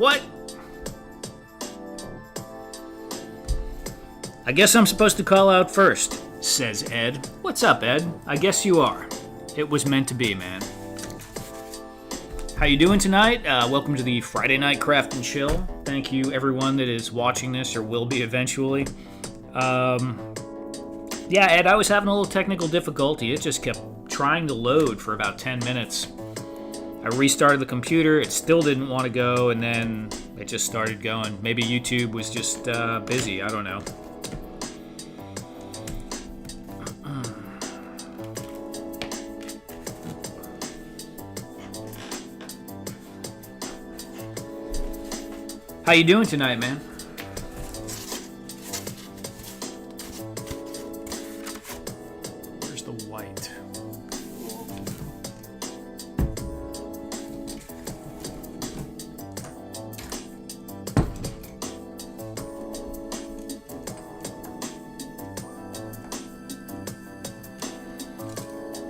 What? I guess I'm supposed to call out first, says Ed. What's up, Ed? I guess you are. It was meant to be, man. How you doing tonight? Welcome to the Friday Night Craft and Chill. Thank you, everyone that is watching this or will be eventually. Yeah, Ed, I was having a little technical difficulty. It just kept trying to load for about 10 minutes. I restarted the computer, it still didn't want to go, and then it just started going. Maybe YouTube was just busy, I don't know. How you doing tonight, man? Where's the white?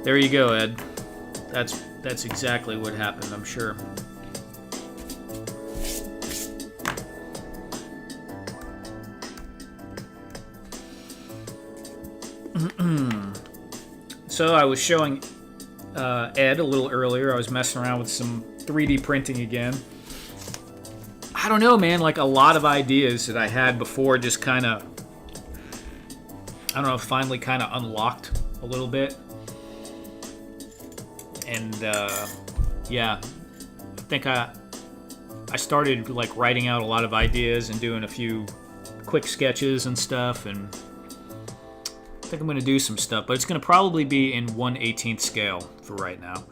There you go, Ed. That's exactly what happened, I'm sure. So I was showing Ed a little earlier. I was messing around with some 3D printing again. I don't know, man. Like a lot of ideas that I had before just kind of, I don't know, finally kind of unlocked a little bit. And yeah, I think I started like writing out a lot of ideas and doing a few quick sketches and stuff, and I think I'm going to do some stuff, but it's going to probably be in 1/18th scale for right now.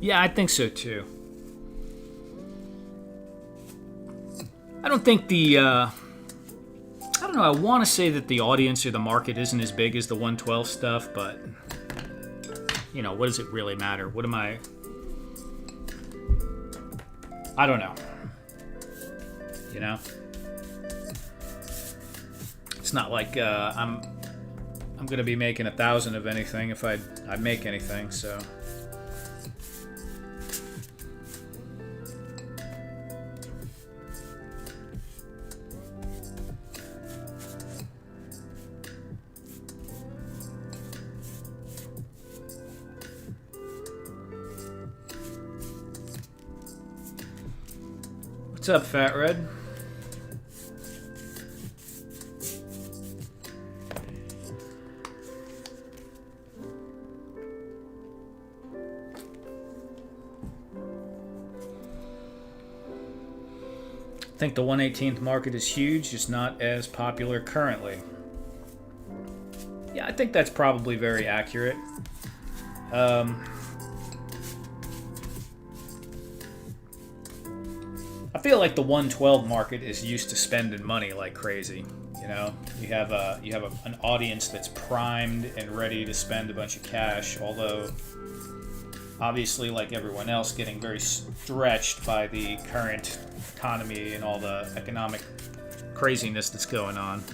Yeah, I think so too. I don't think I don't know, I want to say that the audience or the market isn't as big as the 112 stuff, but, you know, what does it really matter? What am I don't know. You know? It's not like I'm going to be making 1,000 of anything if I make anything, so... What's up, Fat Red? I think the 1/18th market is huge, just not as popular currently. Yeah, I think that's probably very accurate. I feel like the 112 market is used to spending money like crazy. You know, you have an audience that's primed and ready to spend a bunch of cash. Although, obviously, like everyone else, getting very stretched by the current economy and all the economic craziness that's going on.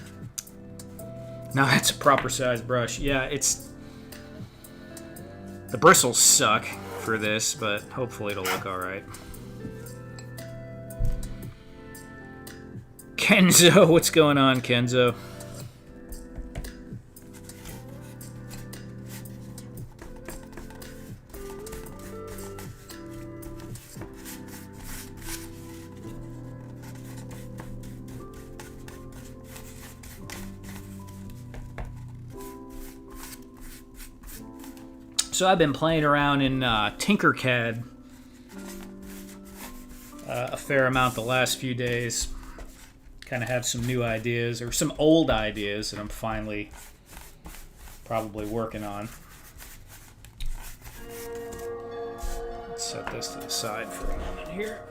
Now that's a proper size brush. Yeah, the bristles suck for this, but hopefully it'll look all right. Kenzo, what's going on, Kenzo? So I've been playing around in Tinkercad a fair amount the last few days. Kind of have some new ideas, or some old ideas that I'm finally probably working on. set this to the side for a moment here.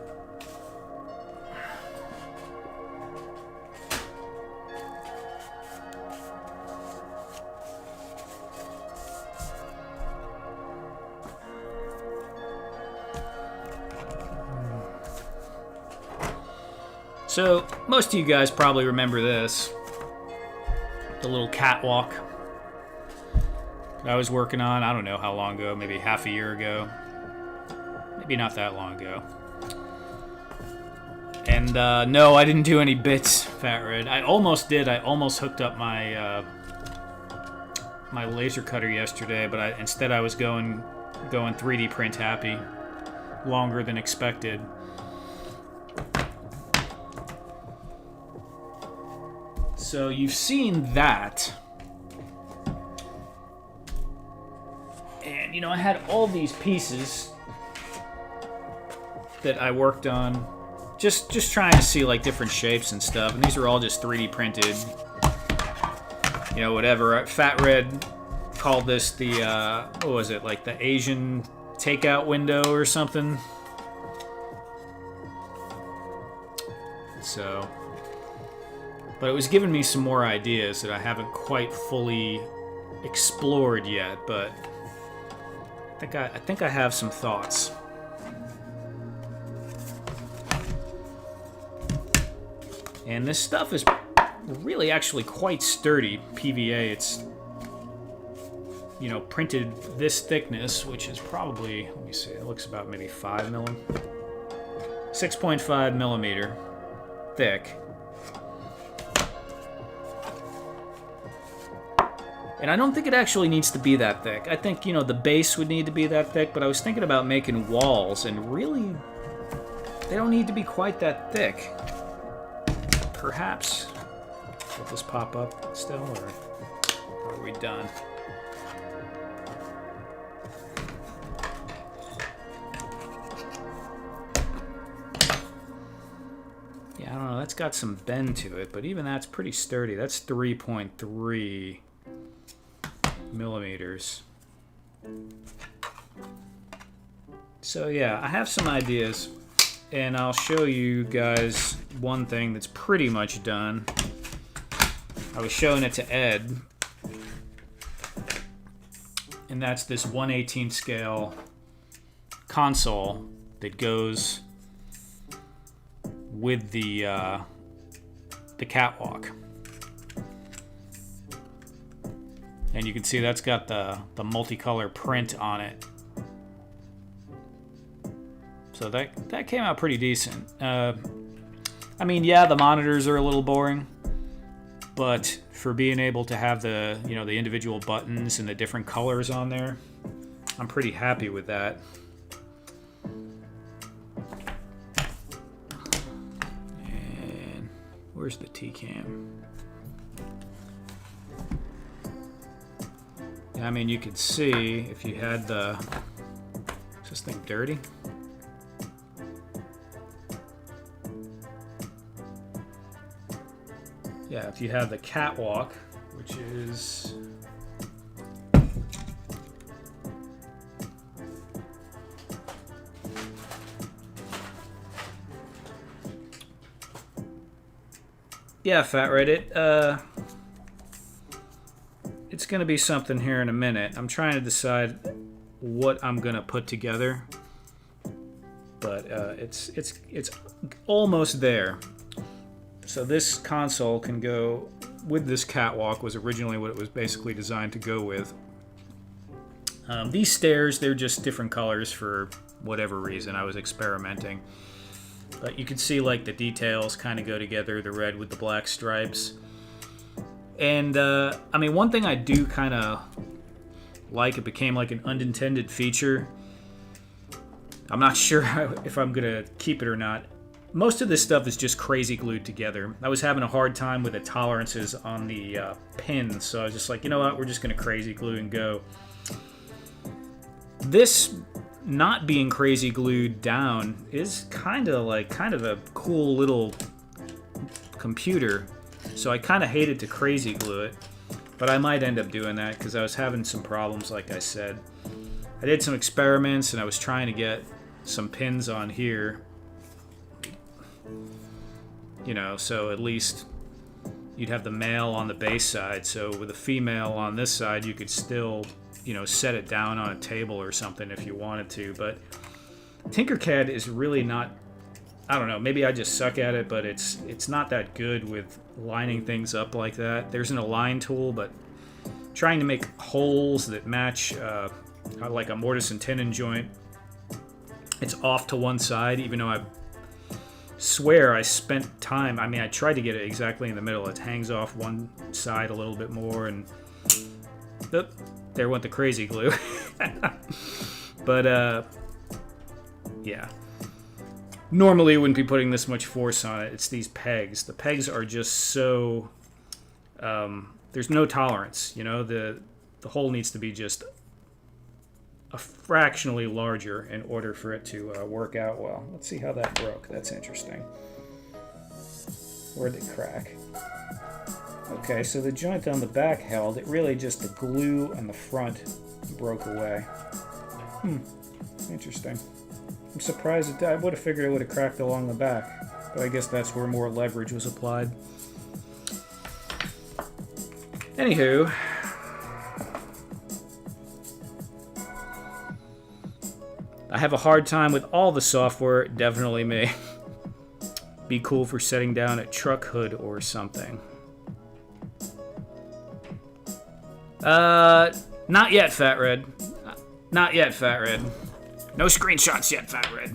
So, most of you guys probably remember this. The little catwalk that I was working on, I don't know how long ago, maybe half a year ago. Maybe not that long ago. And no, I didn't do any bits, Fat Red. I almost did. I almost hooked up my my laser cutter yesterday, but instead I was going 3D print happy, longer than expected. So you've seen that. And, you know, I had all these pieces that I worked on, just trying to see, like, different shapes and stuff. And these are all just 3D printed, you know, whatever. Fat Red called this the, what was it, like the Asian takeout window or something. So... But it was giving me some more ideas that I haven't quite fully explored yet, but I think I have some thoughts. And this stuff is really actually quite sturdy. PVA, it's, you know, printed this thickness, which is probably, let me see, it looks about maybe 6.5 millimeter thick. And I don't think it actually needs to be that thick. I think, you know, the base would need to be that thick, but I was thinking about making walls, and really, they don't need to be quite that thick. Perhaps. Will this pop up still, or are we done? Yeah, I don't know. That's got some bend to it, but even that's pretty sturdy. That's 3.3 millimeters. So yeah, I have some ideas, and I'll show you guys one thing that's pretty much done. I was showing it to Ed, and that's this 1/18 scale console that goes with the catwalk. And you can see that's got the multicolor print on it. So that came out pretty decent. I mean, yeah, the monitors are a little boring, but for being able to have the, you know, the individual buttons and the different colors on there, I'm pretty happy with that. And where's the T-cam? I mean, you could see if you had the... Is this thing dirty? Yeah, if you have the catwalk, which is... Yeah, Fat Reddit, it's going to be something here in a minute. I'm trying to decide what I'm going to put together, but it's almost there. So this console can go with this catwalk, was originally what it was basically designed to go with. These stairs, they're just different colors for whatever reason. I was experimenting. But you can see like the details kind of go together, the red with the black stripes. And, I mean, one thing I do kind of like, it became like an unintended feature. I'm not sure if I'm going to keep it or not. Most of this stuff is just crazy glued together. I was having a hard time with the tolerances on the pins, so I was just like, you know what, we're just going to crazy glue and go. This not being crazy glued down is kind of a cool little computer. So I kind of hated to crazy glue it, but I might end up doing that because I was having some problems, like I said. I did some experiments and I was trying to get some pins on here, you know, so at least you'd have the male on the base side. So with the female on this side, you could still, you know, set it down on a table or something if you wanted to. But Tinkercad is really not, I don't know, maybe I just suck at it, but it's not that good with lining things up like that. There's an align tool, but trying to make holes that match like a mortise and tenon joint, it's off to one side, even though I swear I spent time. I mean, I tried to get it exactly in the middle. It hangs off one side a little bit more, and there went the crazy glue. But yeah, normally I wouldn't be putting this much force on it. It's these pegs. The pegs are just so there's no tolerance, you know. The hole needs to be just a fractionally larger in order for it to work out well. Let's see how that broke. That's interesting. Where'd it crack? Okay, so the joint on the back held. It really just the glue on the front broke away. Interesting. I'm surprised I would have figured it would have cracked along the back, but I guess that's where more leverage was applied. Anywho, I have a hard time with all the software, definitely me. Be cool for setting down a truck hood or something. Not yet, Fat Red. Not yet, Fat Red. No screenshots yet, Fat Red.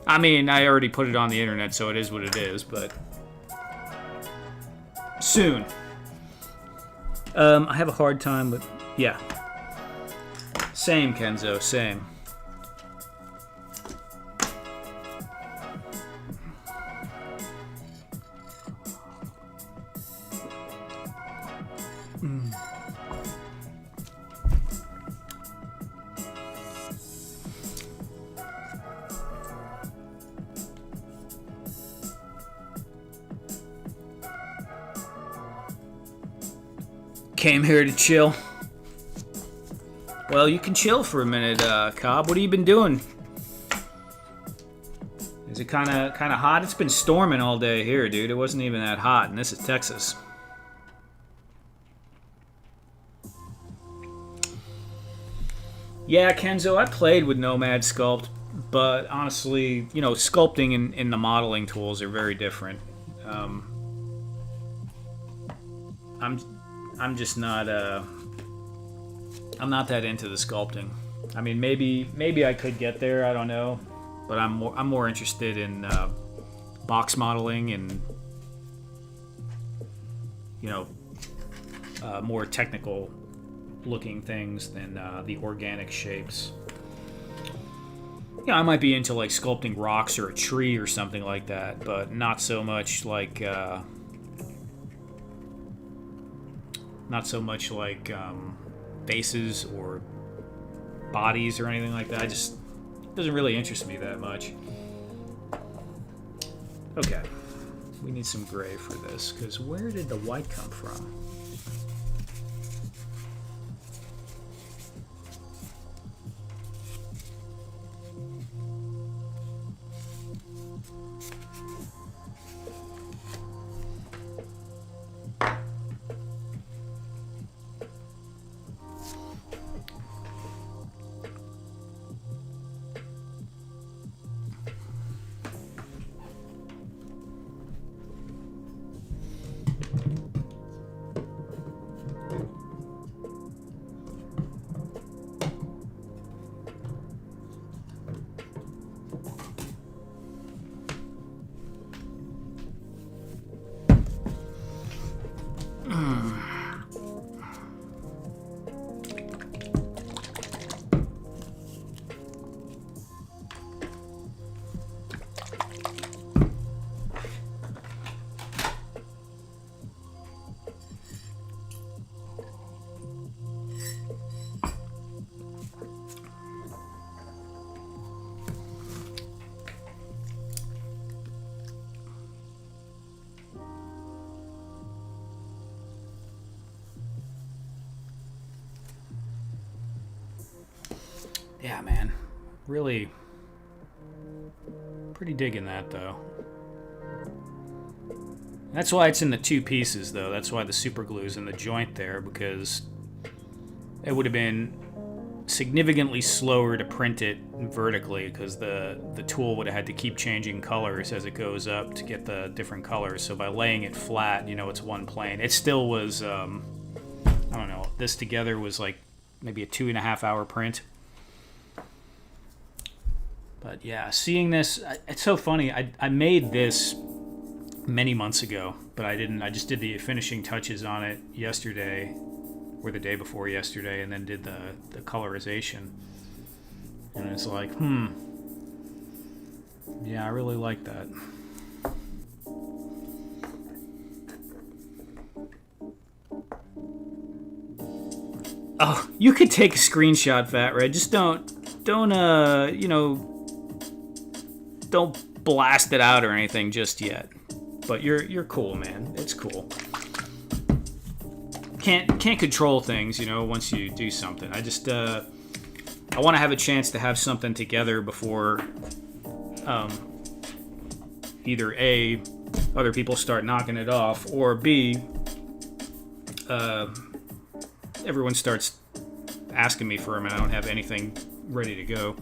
I mean, I already put it on the internet, so it is what it is, but soon. I have a hard time with, yeah. Same, Kenzo, same. Came here to chill. Well, you can chill for a minute, Cobb. What have you been doing? Is it kind of hot? It's been storming all day here, dude. It wasn't even that hot, and this is Texas. Yeah, Kenzo, I played with Nomad Sculpt, but honestly, you know, sculpting in the modeling tools are very different. I'm just not I'm not that into the sculpting. I mean, maybe I could get there. I don't know, but I'm more interested in box modeling and, you know, more technical looking things than the organic shapes. Yeah, I might be into like sculpting rocks or a tree or something like that, but not so much like bases or bodies or anything like that. It doesn't really interest me that much. Okay, we need some gray for this, because where did the white come from? Yeah, man. Really pretty digging that, though. That's why it's in the 2 pieces, though. That's why the super glue's in the joint there, because it would have been significantly slower to print it vertically, because the tool would have had to keep changing colors as it goes up to get the different colors. So by laying it flat, you know, it's one plane. It still was, I don't know, this together was like maybe a 2.5 hour print. But yeah, seeing this, it's so funny. I made this many months ago, but I didn't. I just did the finishing touches on it yesterday, or the day before yesterday, and then did the colorization. And it's like, yeah, I really like that. Oh, you could take a screenshot, Fat Red. Just don't, you know, don't blast it out or anything just yet. But you're cool, man. It's cool. Can't control things, you know, once you do something. I just I want to have a chance to have something together before either A, other people start knocking it off, or B, everyone starts asking me for them and I don't have anything ready to go.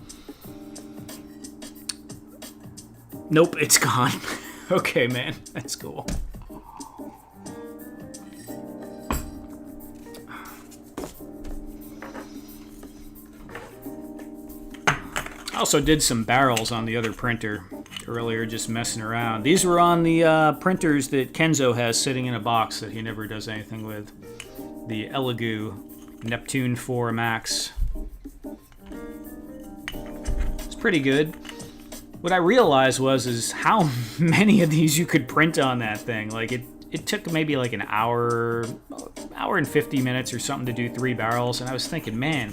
Nope, it's gone. Okay, man, that's cool. I also did some barrels on the other printer earlier, just messing around. These were on the printers that Kenzo has sitting in a box that he never does anything with. The Elegoo Neptune 4 Max. It's pretty good. What I realized is how many of these you could print on that thing. Like it took maybe like an hour and 50 minutes or something to do 3 barrels, and I was thinking, man,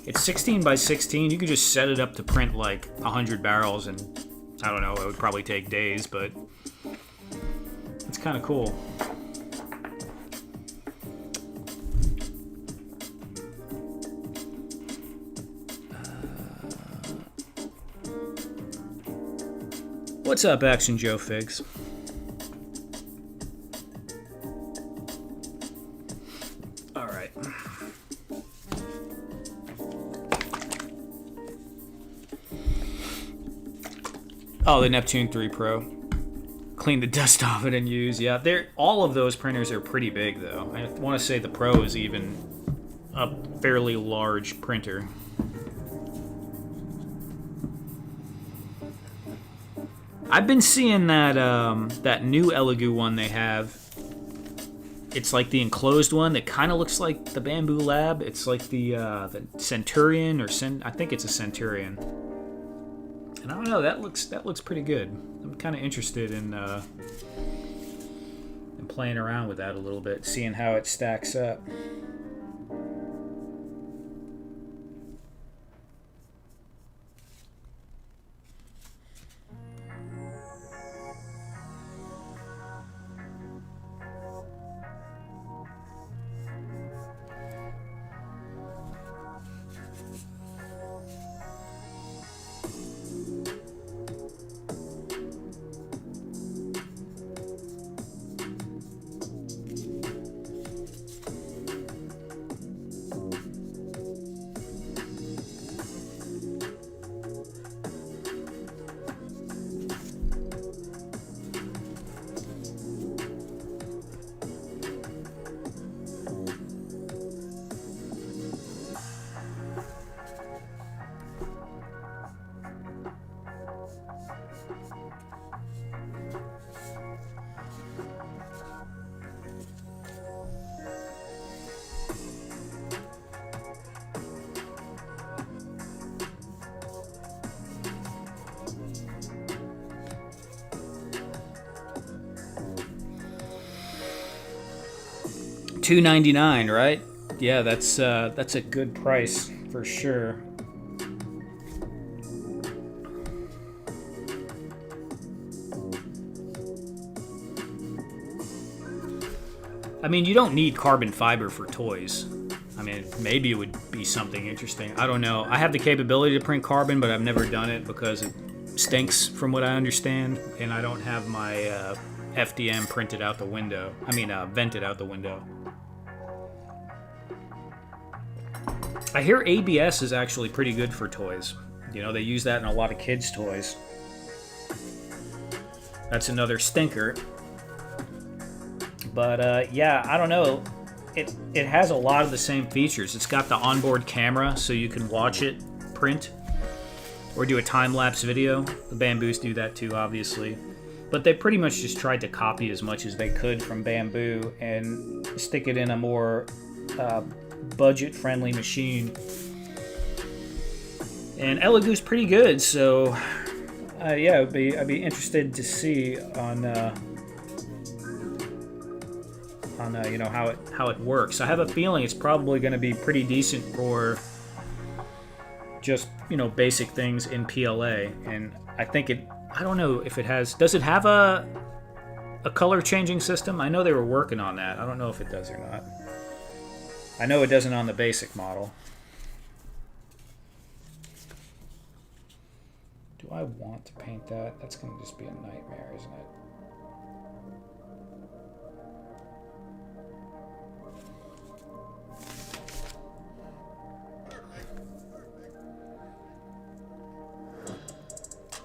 it's 16 by 16. You could just set it up to print like 100 barrels, and I don't know, it would probably take days, but it's kind of cool. What's up, Action Joe Figs? All right. Oh, the Neptune 3 Pro. Clean the dust off it and use. Yeah, all of those printers are pretty big, though. I want to say the Pro is even a fairly large printer. I've been seeing that that new Elegoo one they have. It's like the enclosed one that kind of looks like the Bamboo Lab. It's like the Centurion, or I think it's a Centurion. And I don't know, that looks pretty good. I'm kind of interested in playing around with that a little bit, seeing how it stacks up. $2.99, right? Yeah, that's a good price for sure. I mean, you don't need carbon fiber for toys. I mean, maybe it would be something interesting. I don't know. I have the capability to print carbon, but I've never done it because it stinks from what I understand, and I don't have my FDM printed out the window. I mean, vented out the window. I hear ABS is actually pretty good for toys. You know, they use that in a lot of kids' toys. That's another stinker. But yeah, I don't know. It has a lot of the same features. It's got the onboard camera, so you can watch it print or do a time-lapse video. The Bamboos do that too, obviously. But they pretty much just tried to copy as much as they could from Bamboo and stick it in a more budget-friendly machine. And Elegoo's pretty good, so yeah, I'd be interested to see on you know, how it works. I have a feeling it's probably going to be pretty decent for just, you know, basic things in PLA. And I think I don't know if it has. Does it have a color changing system? I know they were working on that. I don't know if it does or not. I know it doesn't on the basic model. Do I want to paint that? That's going to just be a nightmare, isn't it?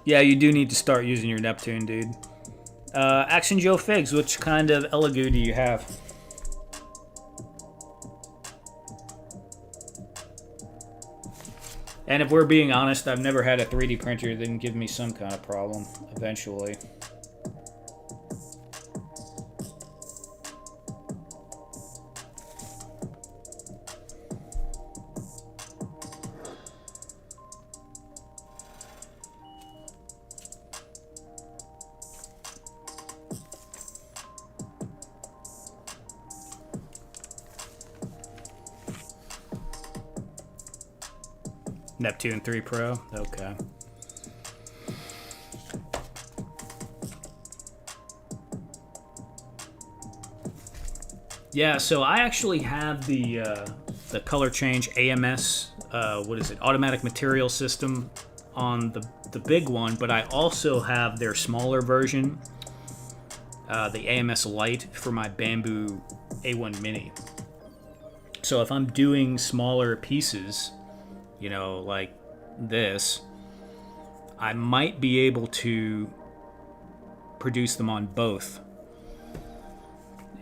Yeah, you do need to start using your Neptune, dude. Action Joe Figs, which kind of Elegoo do you have? And if we're being honest, I've never had a 3D printer that didn't give me some kind of problem eventually. Neptune 3 Pro? Okay. Yeah, so I actually have the color change AMS, what is it, automatic material system on the big one, but I also have their smaller version, the AMS Lite, for my Bamboo A1 Mini. So if I'm doing smaller pieces, you know, like this, I might be able to produce them on both.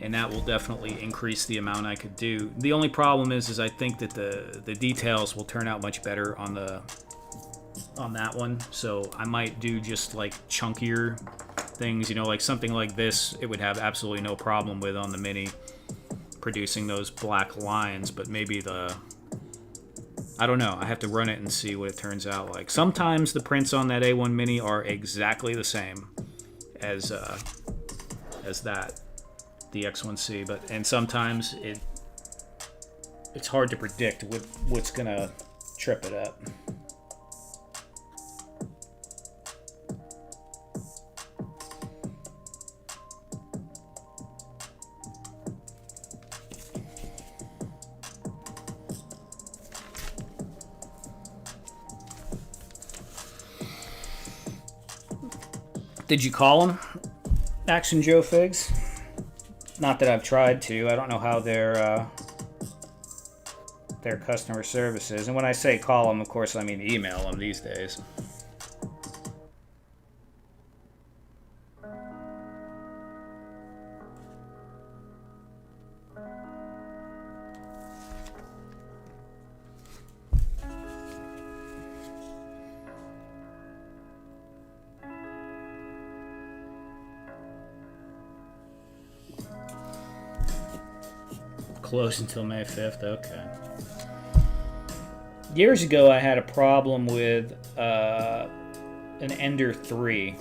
And that will definitely increase the amount I could do. The only problem is I think that the details will turn out much better on that one. So I might do just like chunkier things, you know, like something like this, it would have absolutely no problem with on the Mini producing those black lines, but maybe I don't know. I have to run it and see what it turns out like. Sometimes the prints on that A1 Mini are exactly the same as that, the X1C, and sometimes it's hard to predict what's gonna trip it up. Did you call them Action Joe Figs? Not that I've tried to. I don't know how their customer service is. And when I say call them, of course, I mean email them these days. Close until May 5th, okay. Years ago, I had a problem with an Ender 3.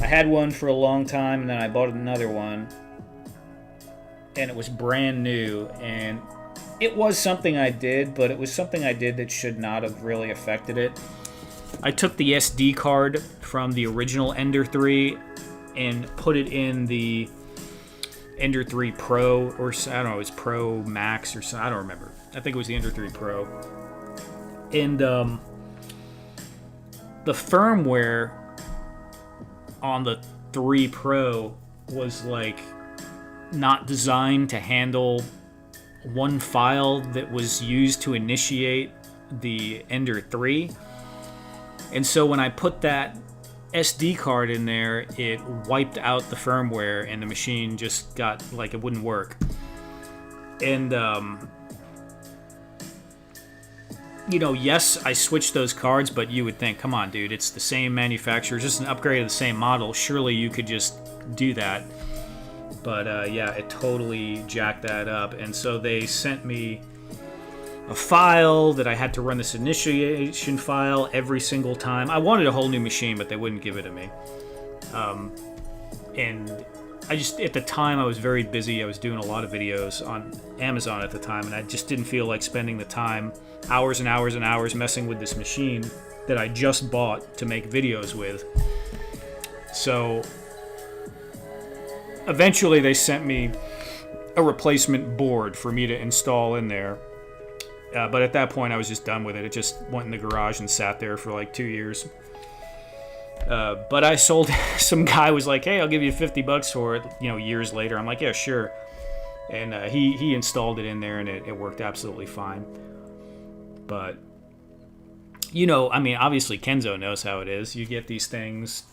I had one for a long time, and then I bought another one, and it was brand new, and it was something I did, but it was something I did that should not have really affected it. I took the SD card from the original Ender 3 and put it in the Ender 3 Pro, or I don't know, it was Pro Max or something. I don't remember. I think it was the Ender 3 Pro. And the firmware on the 3 Pro was like not designed to handle one file that was used to initiate the Ender 3. And so when I put that SD card in there, it wiped out the firmware and the machine just got like it wouldn't work. And yes, I switched those cards, but you would think, come on, dude, it's the same manufacturer, just an upgrade of the same model. Surely you could just do that. But yeah, it totally jacked that up. And so they sent me a file that I had to run this initiation file every single time. I wanted a whole new machine, but they wouldn't give it to me. And I just, at the time, I was very busy. I was doing a lot of videos on Amazon at the time, and I just didn't feel like spending the time, hours and hours and hours, messing with this machine that I just bought to make videos with. So eventually they sent me a replacement board for me to install in there. But at that point, I was just done with it. It just went in the garage and sat there for like 2 years. But I sold, some guy was like, hey, I'll give you $50 for it, years later. I'm like, yeah, sure. And he installed it in there, and it worked absolutely fine. But, obviously Kenzo knows how it is. You get these things,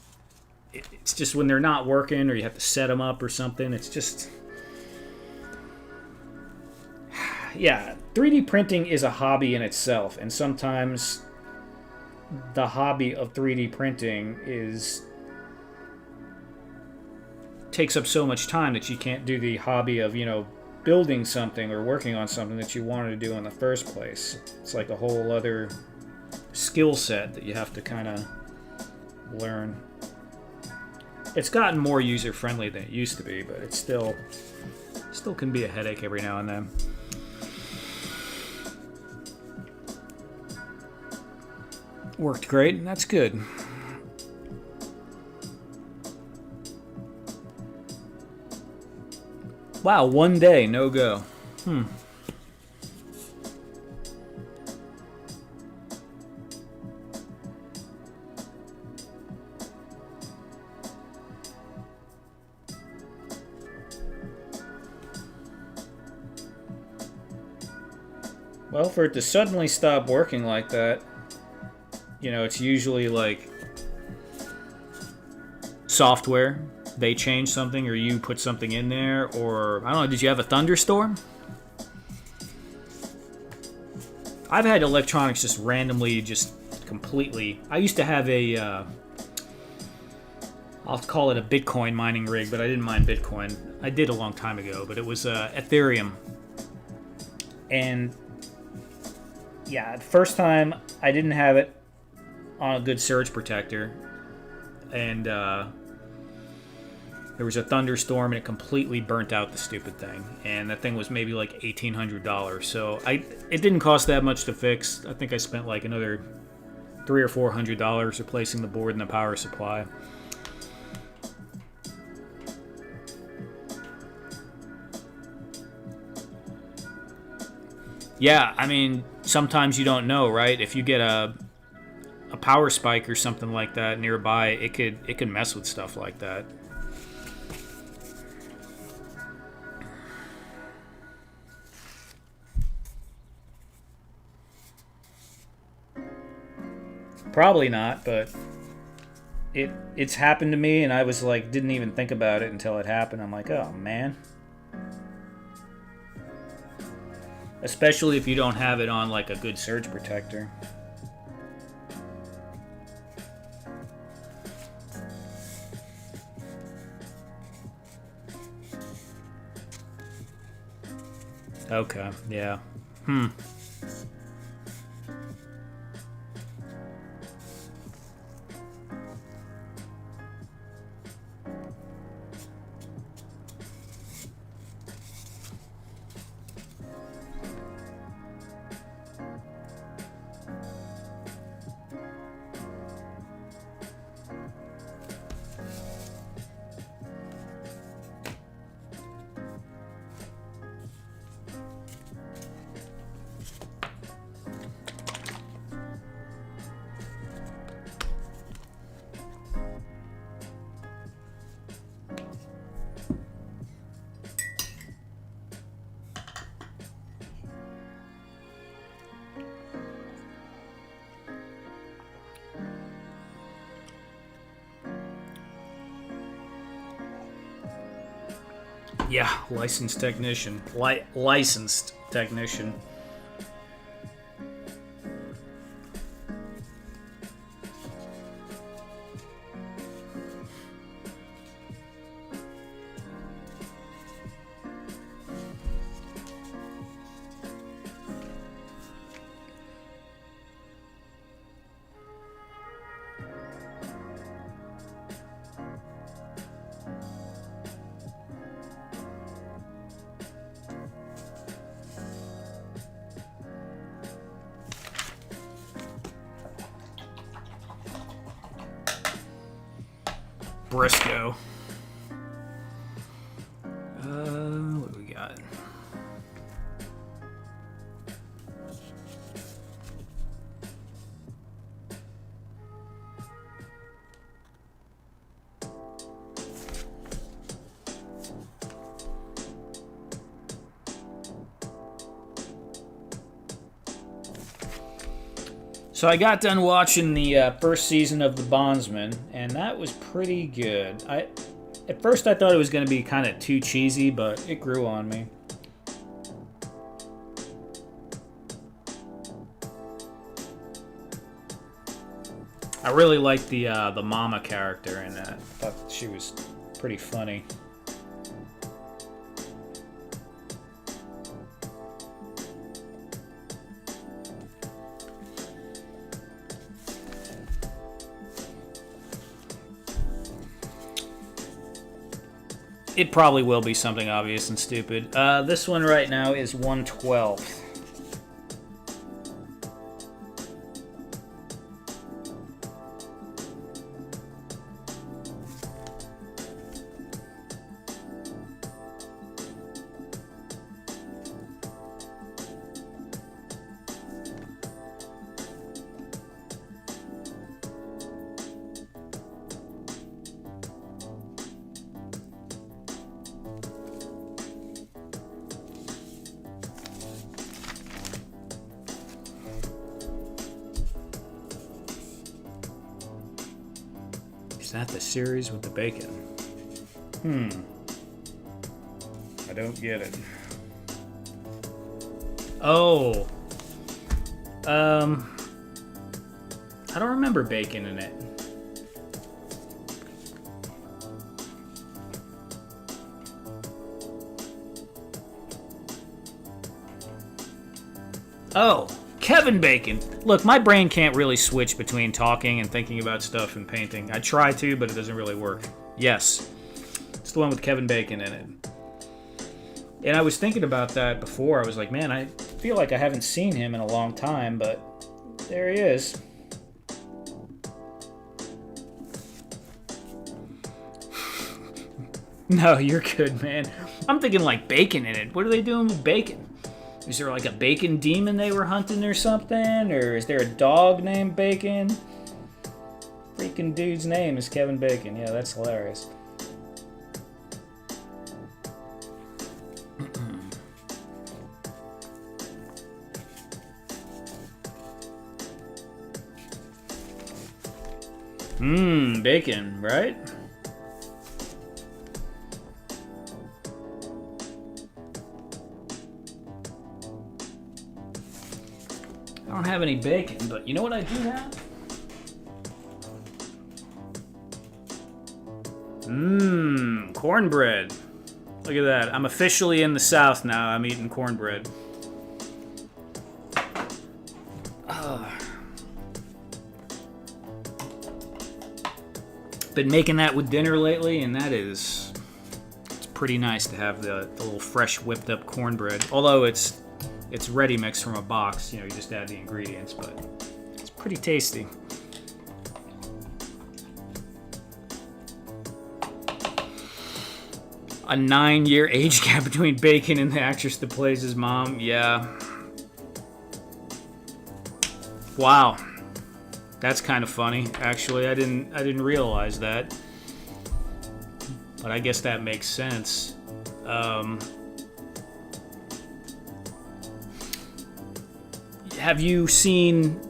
it's just when they're not working or you have to set them up or something, it's just... Yeah, 3D printing is a hobby in itself, and sometimes the hobby of 3D printing takes up so much time that you can't do the hobby of, building something or working on something that you wanted to do in the first place. It's like a whole other skill set that you have to kind of learn. It's gotten more user-friendly than it used to be, but it still can be a headache every now and then. Worked great, and that's good. Wow, 1 day, no go. Well, for it to suddenly stop working like that, it's usually like software. They change something or you put something in there, or I don't know, did you have a thunderstorm? I've had electronics just randomly, just completely... I used to have a... I'll call it a Bitcoin mining rig, but I didn't mine Bitcoin. I did a long time ago, but it was Ethereum. And yeah, the first time I didn't have it on a good surge protector, and there was a thunderstorm and it completely burnt out the stupid thing, and that thing was maybe like $1,800. So it didn't cost that much to fix. I think I spent like another $300 or $400 replacing the board and the power supply. Yeah, sometimes you don't know, right? If you get a power spike or something like that nearby, it could mess with stuff like that. Probably not, but it's happened to me, and I was like, didn't even think about it until it happened. I'm like, oh man. Especially if you don't have it on like a good surge protector. Okay, yeah. Yeah, licensed technician. Licensed technician. Briscoe. What do we got? So I got done watching the first season of The Bondsman, and that was pretty good. At first I thought it was going to be kind of too cheesy, but it grew on me. I really liked the mama character in that. I thought she was pretty funny. It probably will be something obvious and stupid. This one right now is 1/12. Is that the series with the bacon? I don't get it. Oh. I don't remember bacon in it. Oh. Kevin Bacon. Look, my brain can't really switch between talking and thinking about stuff and painting. I try to, but it doesn't really work. Yes. It's the one with Kevin Bacon in it. And I was thinking about that before. I was like, man, I feel like I haven't seen him in a long time, but there he is. No, you're good, man. I'm thinking like bacon in it. What are they doing with bacon? Is there like a bacon demon they were hunting or something? Or is there a dog named Bacon? Freaking dude's name is Kevin Bacon. Yeah, that's hilarious. Bacon, right? I don't have any bacon, but you know what I do have? Cornbread. Look at that. I'm officially in the South now. I'm eating cornbread. Been making that with dinner lately, and it's pretty nice to have the little fresh whipped up cornbread. Although it's ready mixed from a box, you just add the ingredients, but it's pretty tasty. A 9-year age gap between Bacon and the actress that plays his mom. Yeah. Wow. That's kind of funny, actually. I didn't realize that. But I guess that makes sense. Have you seen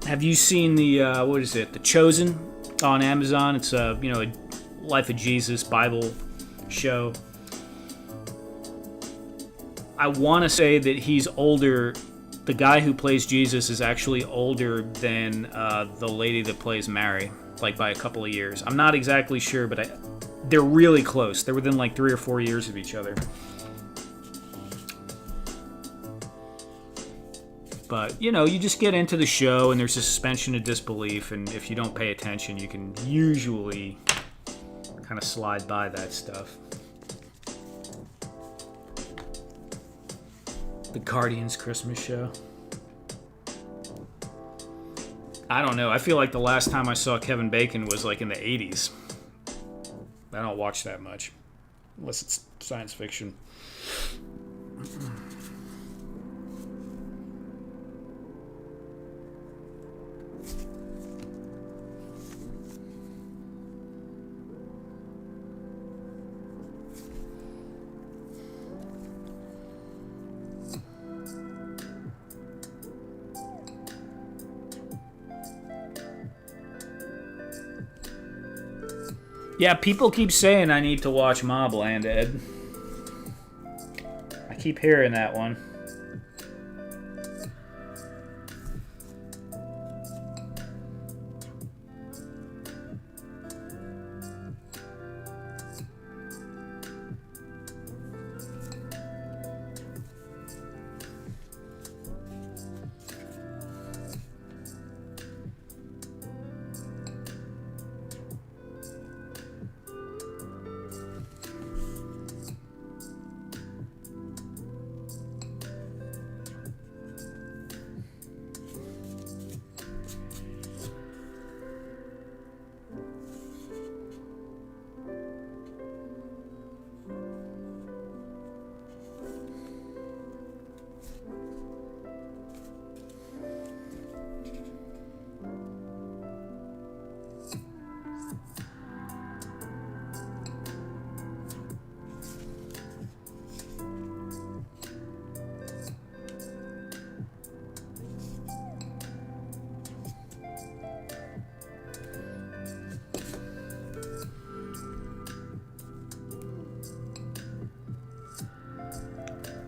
the what is it? The Chosen on Amazon. It's a Life of Jesus Bible show. I want to say that he's older. The guy who plays Jesus is actually older than the lady that plays Mary, like by a couple of years. I'm not exactly sure, but they're really close. They're within like 3 or 4 years of each other. But, you know, you just get into the show and there's a suspension of disbelief, and if you don't pay attention, you can usually kind of slide by that stuff. The Guardians Christmas show. I don't know. I feel like the last time I saw Kevin Bacon was like in the 80s. I don't watch that much. Unless it's science fiction. Yeah, people keep saying I need to watch Mobland, Ed. I keep hearing that one.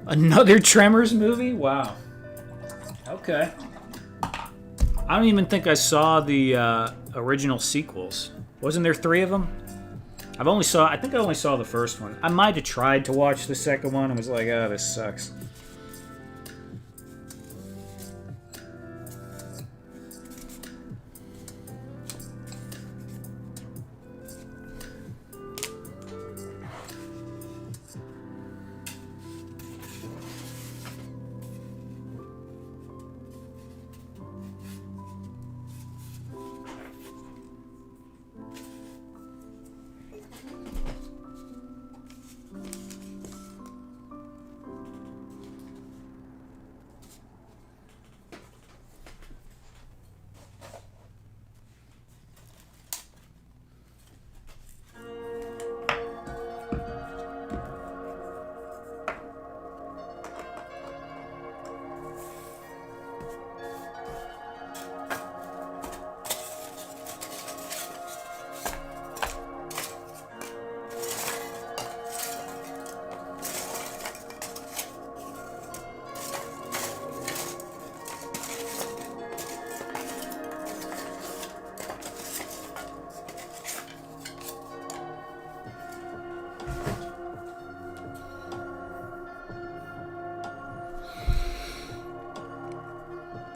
Another Tremors movie? Wow. Okay. I don't even think I saw the original sequels. Wasn't there 3 of them? I think I only saw the first one. I might have tried to watch the second one and was like, oh, this sucks.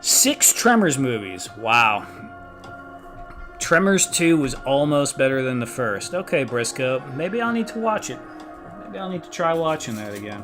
Six Tremors movies. Wow. Tremors 2 was almost better than the first. Okay, Briscoe. Maybe I'll need to watch it. Maybe I'll need to try watching that again.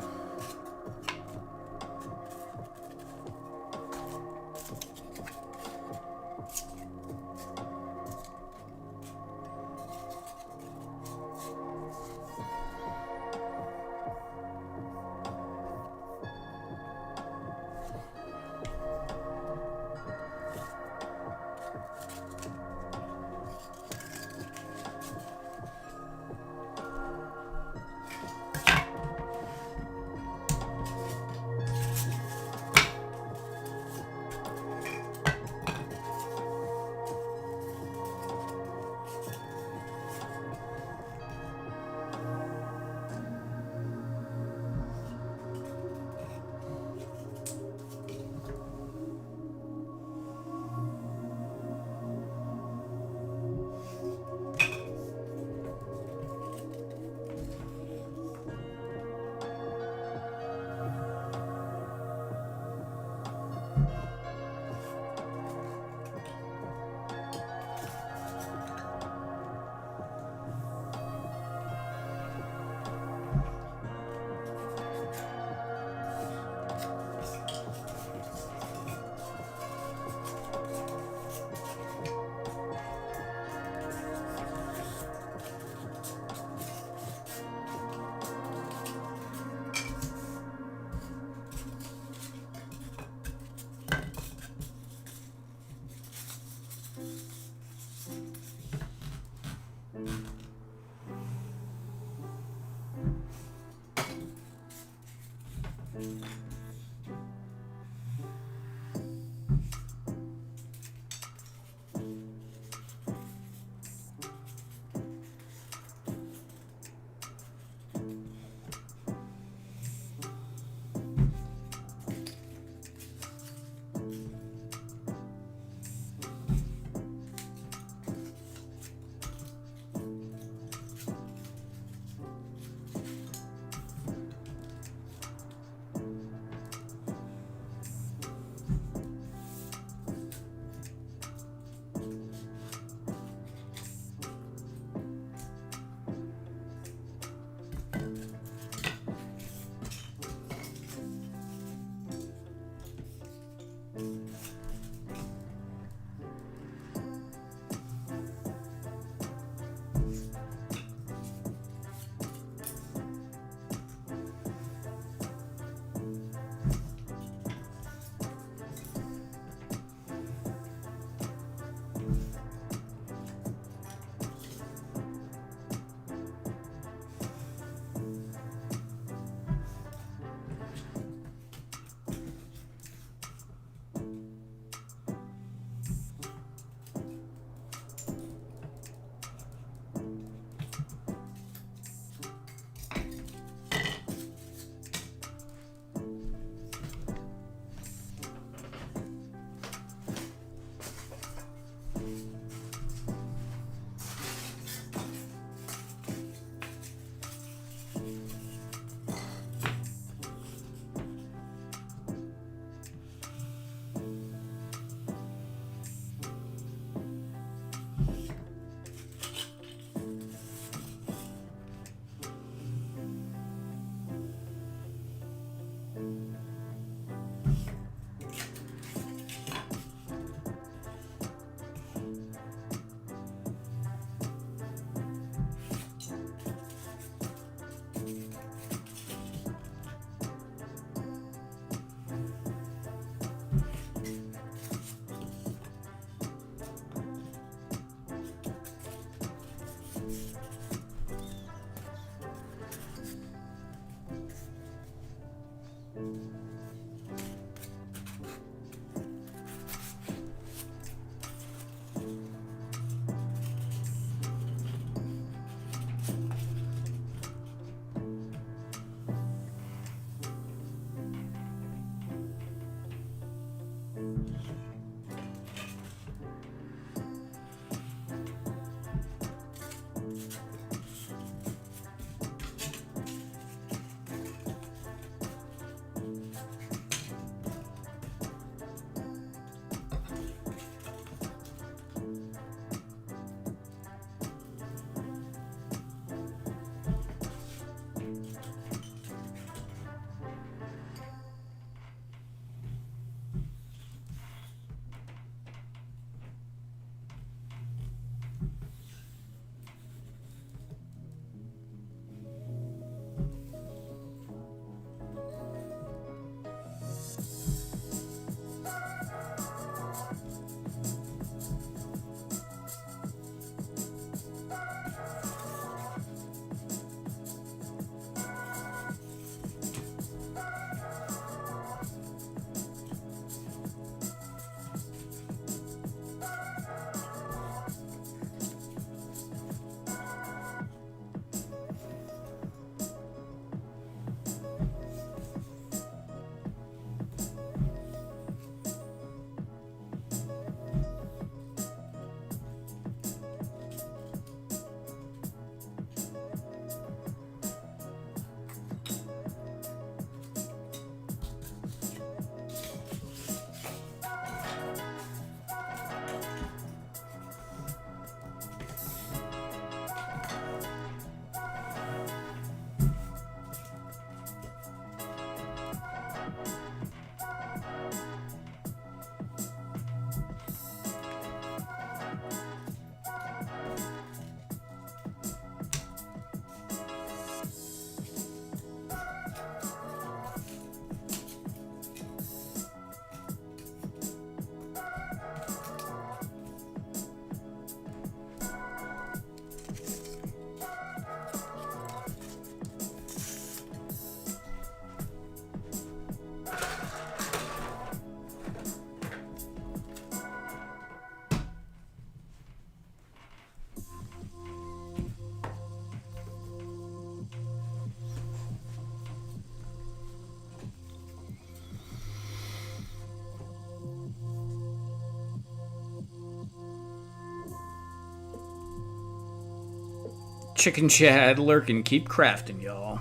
Chicken Chad lurking, keep crafting, y'all.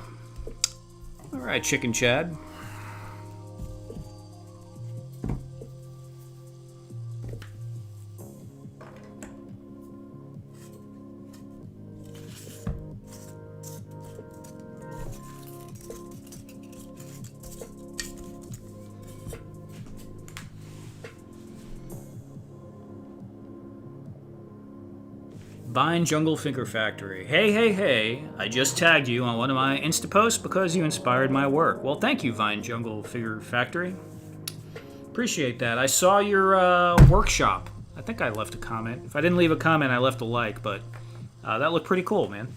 Alright, Chicken Chad. Vine Jungle Finger Factory. Hey, hey, hey. I just tagged you on one of my Insta posts because you inspired my work. Well, thank you, Vine Jungle Finger Factory. Appreciate that. I saw your workshop. I think I left a comment. If I didn't leave a comment, I left a like, but that looked pretty cool, man.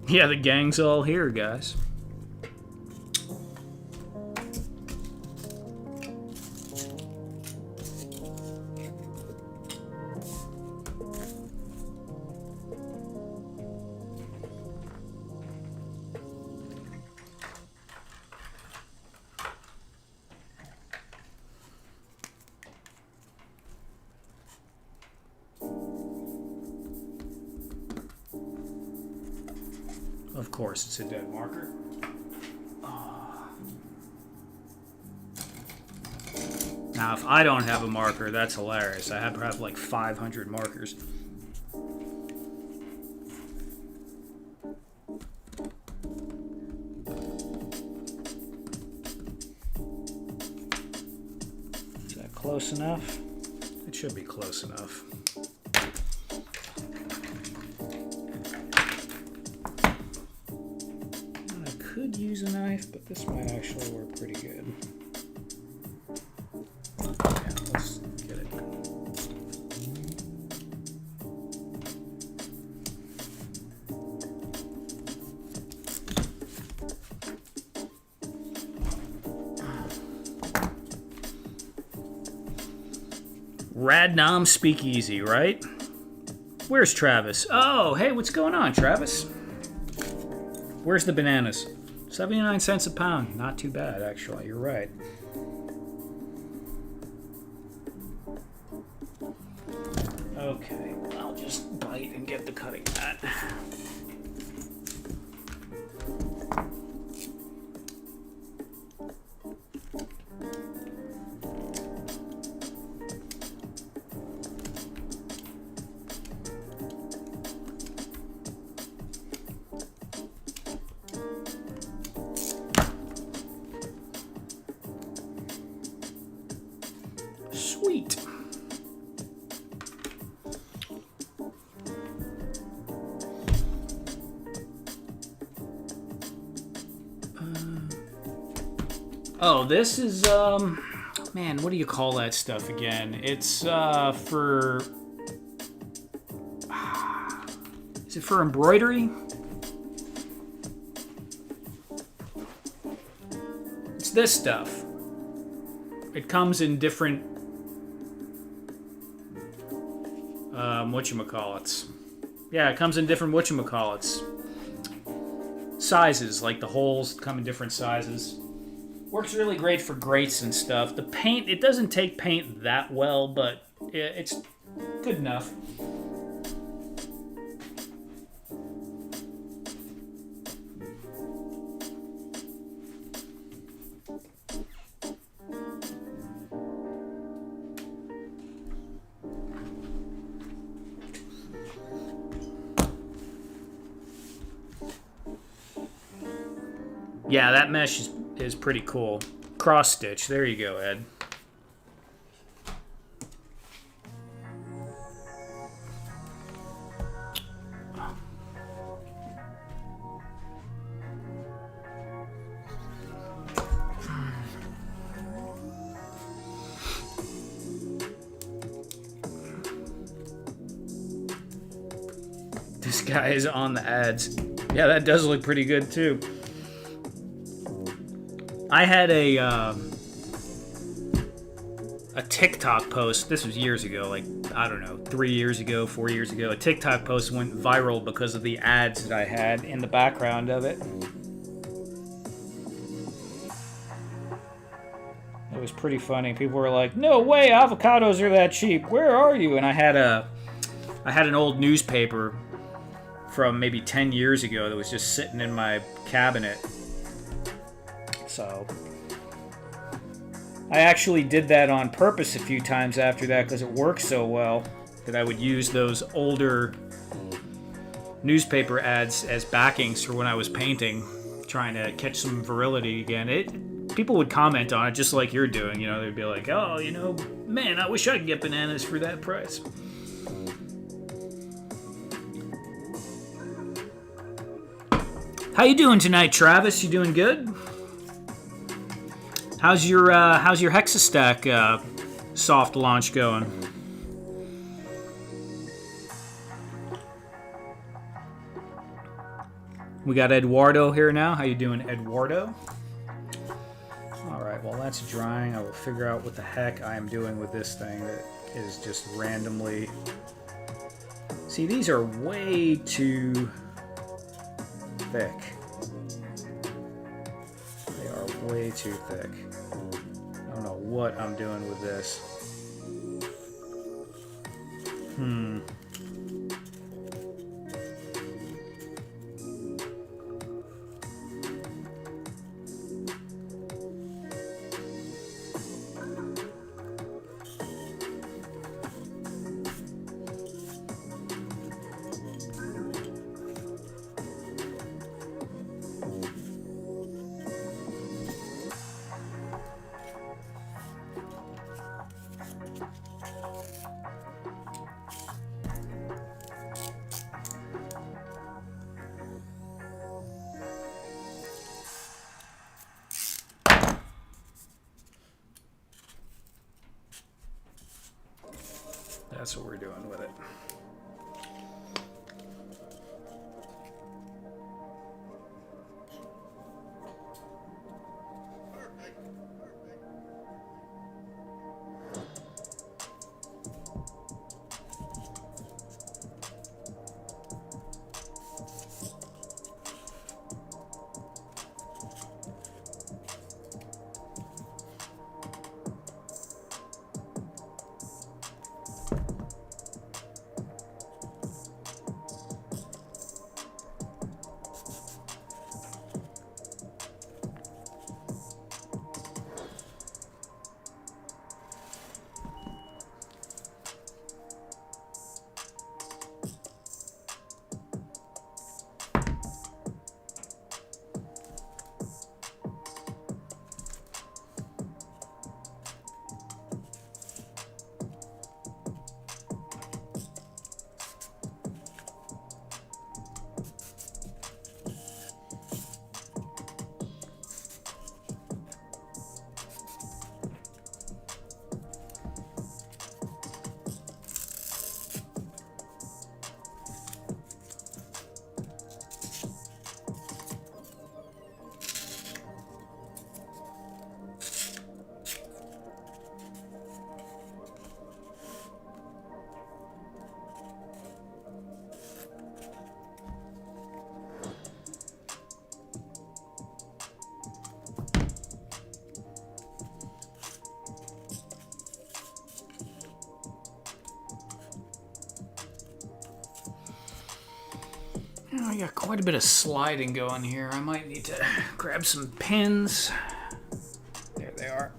Yeah, the gang's all here, guys. Of course, it's a dead marker. Now, if I don't have a marker, that's hilarious. I have like 500 markers. Is that close enough? It should be close enough. Could use a knife, but this might actually work pretty good. Yeah, let's get it. Radnom Speakeasy, right? Where's Travis? Oh, hey, what's going on, Travis? Where's the bananas? 79 cents a pound. Not too bad, actually. You're right. Okay, I'll just bite and get the cutting mat. Sweet. Oh, this is, man, what do you call that stuff again? It's, for, is it for embroidery? It's this stuff. It comes in different, whatchamacallits. Yeah, it comes in different whatchamacallits. Sizes, like the holes come in different sizes. Works really great for grates and stuff. The paint, it doesn't take paint that well, but it's good enough. Yeah, that mesh is pretty cool. Cross stitch. There you go, Ed. This guy is on the ads. Yeah, that does look pretty good too. I had a TikTok post. This was years ago, like, I don't know, 3 years ago, 4 years ago. A TikTok post went viral because of the ads that I had in the background of it. It was pretty funny. People were like, "No way, avocados are that cheap. Where are you?" And I had an old newspaper from maybe 10 years ago that was just sitting in my cabinet. So I actually did that on purpose a few times after that because it worked so well that I would use those older newspaper ads as backings for when I was painting, trying to catch some virility again. People would comment on it just like you're doing. You know, they'd be like, "Oh, you know, man, I wish I could get bananas for that price." How you doing tonight, Travis? You doing good? How's your Hexastack soft launch going? We got Eduardo here now. How you doing, Eduardo? All right, while that's drying, I will figure out what the heck I am doing with this thing that is just randomly... See, these are way too thick. They are way too thick. I don't know what I'm doing with this. That's what we're doing with it. I got quite a bit of sliding going here. I might need to grab some pins. There they are.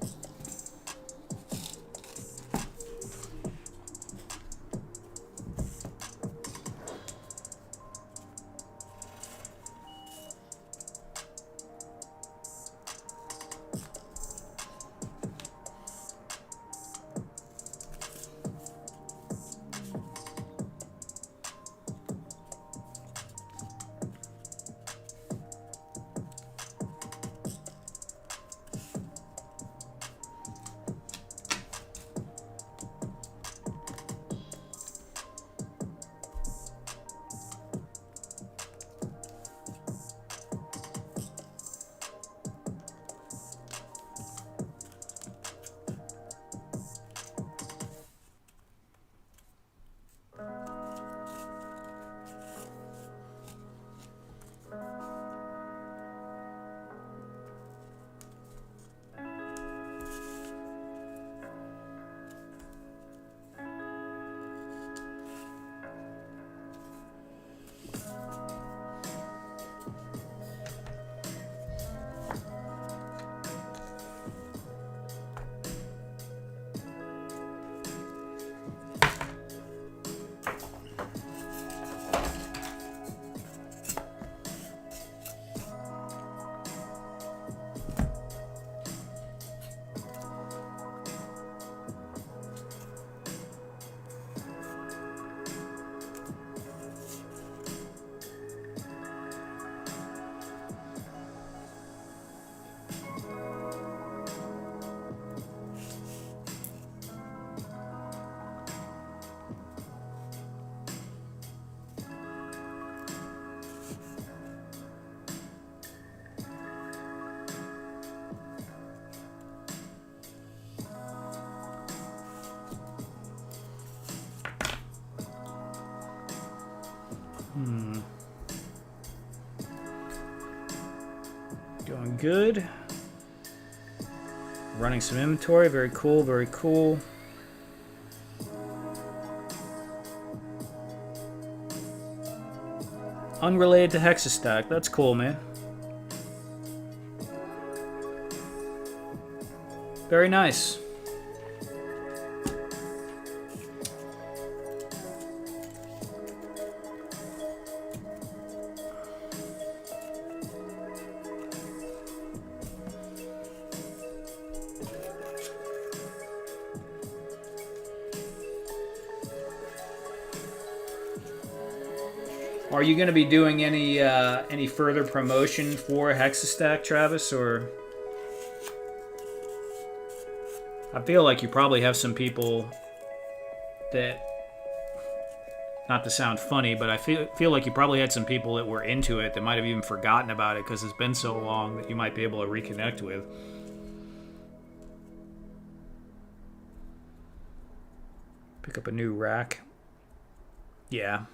Going good. Running some inventory. Very cool, very cool. Unrelated to Hexastack. That's cool, man. Very nice. Are you going to be doing any further promotion for Hexastack, Travis, or? I feel like you probably have some people that, not to sound funny, but I feel like you probably had some people that were into it that might have even forgotten about it because it's been so long that you might be able to reconnect with. Pick up a new rack. Yeah.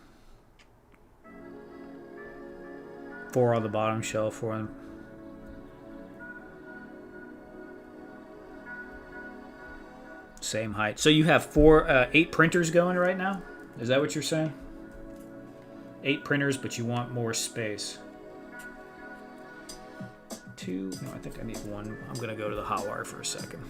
4 on the bottom shelf for them. Same height. So you have 8 printers going right now? Is that what you're saying? 8 printers, but you want more space. 2. No, I think I need 1. I'm going to go to the hot wire for a second.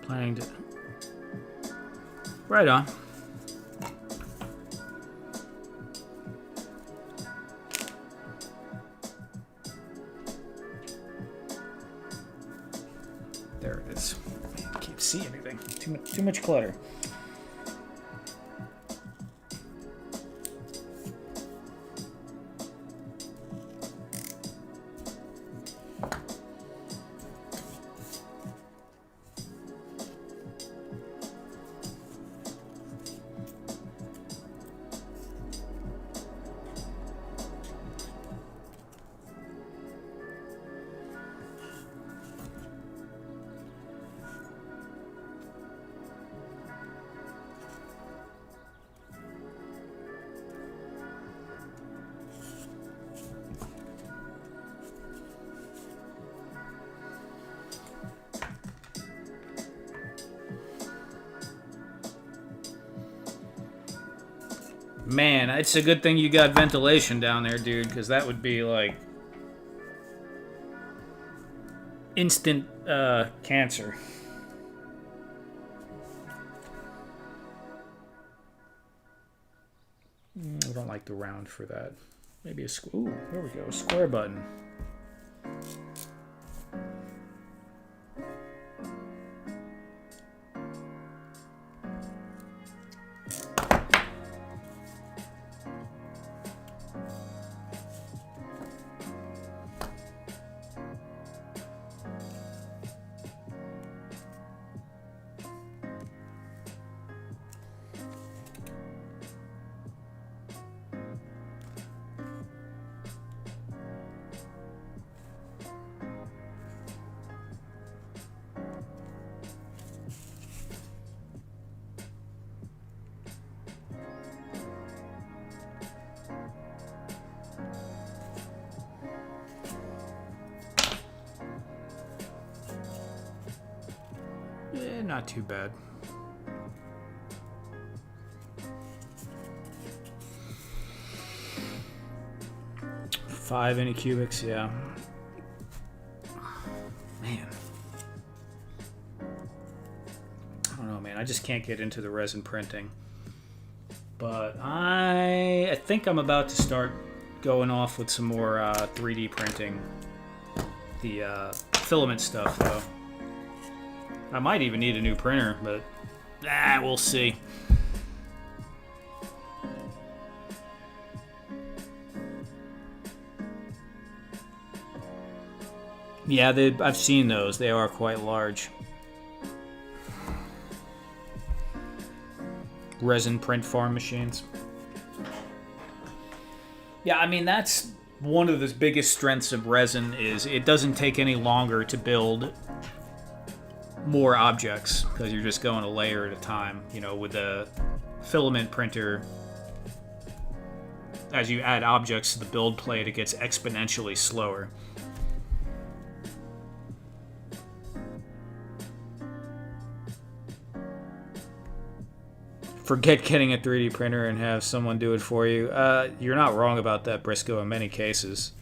Planning to... Right on. There it is. I can't see anything. Too much clutter. Man, it's a good thing you got ventilation down there, dude, because that would be like instant cancer. I don't like the round for that. Maybe a ooh, there we go, square button. Not too bad. 5 cubics, yeah. Man. I don't know, man. I just can't get into the resin printing. But I think I'm about to start going off with some more 3D printing. The filament stuff, though. I might even need a new printer, but we'll see. Yeah, I've seen those. They are quite large. Resin print farm machines. Yeah, I mean, that's one of the biggest strengths of resin is it doesn't take any longer to build more objects because you're just going a layer at a time. You know, with the filament printer, as you add objects to the build plate, it gets exponentially slower. Forget getting a 3D printer and have someone do it for you. You're not wrong about that, Briscoe, in many cases.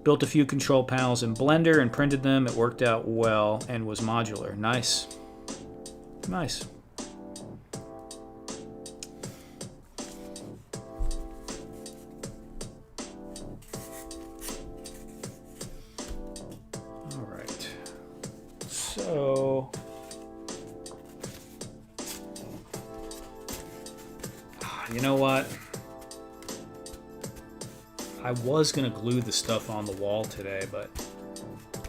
Built a few control panels in Blender and printed them. It worked out well and was modular. Nice. Nice. All right. So... you know what? I was going to glue the stuff on the wall today, but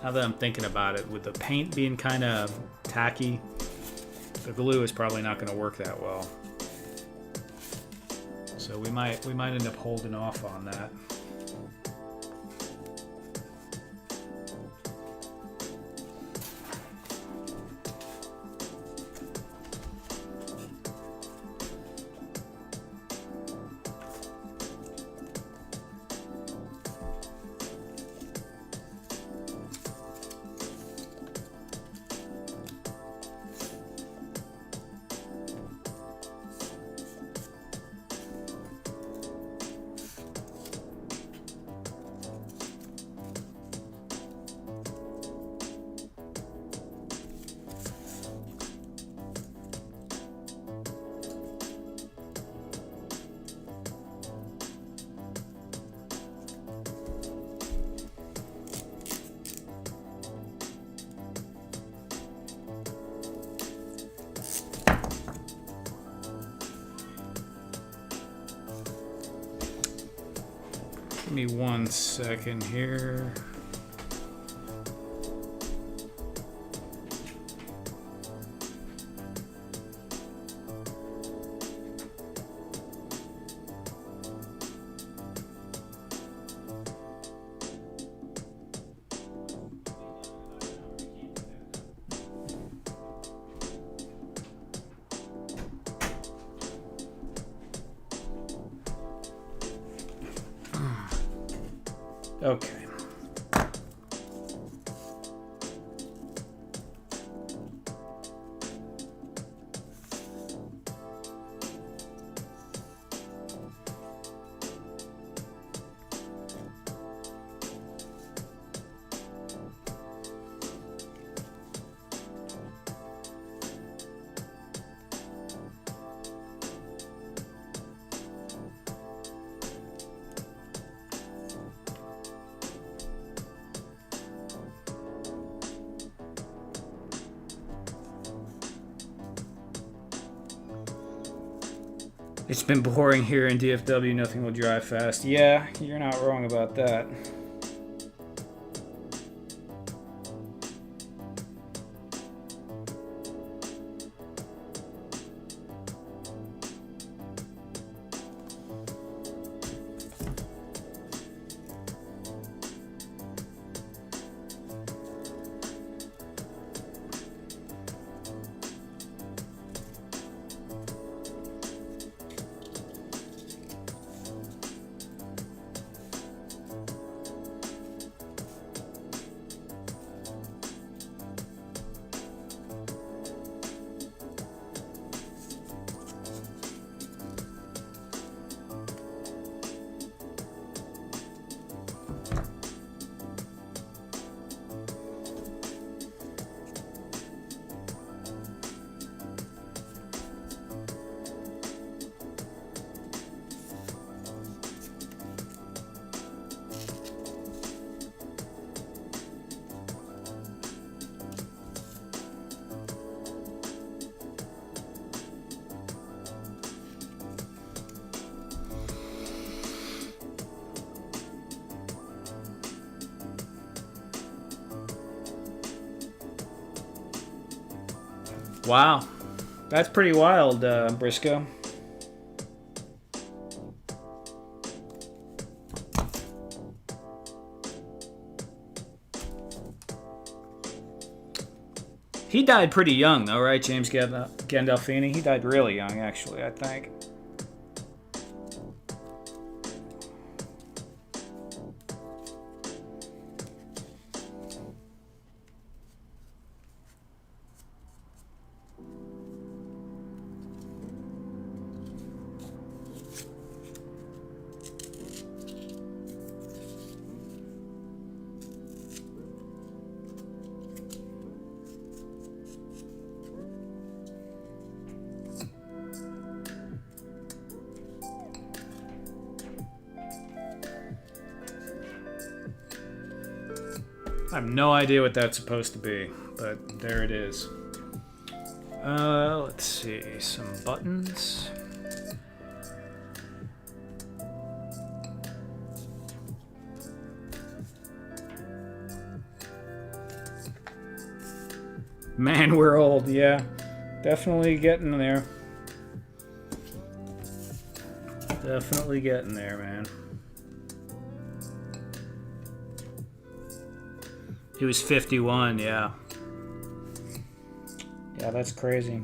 now that I'm thinking about it, with the paint being kind of tacky, the glue is probably not going to work that well. So we might end up holding off on that. Give me 1 second here. Okay. It's been boring here in DFW. Nothing will dry fast. Yeah, you're not wrong about that. Wow, that's pretty wild, Briscoe. He died pretty young, though, right, James Gandolfini? He died really young, actually, I think. I have no idea what that's supposed to be, but there it is. Let's see, some buttons. Man, we're old, yeah. Definitely getting there. Definitely getting there, man. He was 51, yeah. Yeah, that's crazy.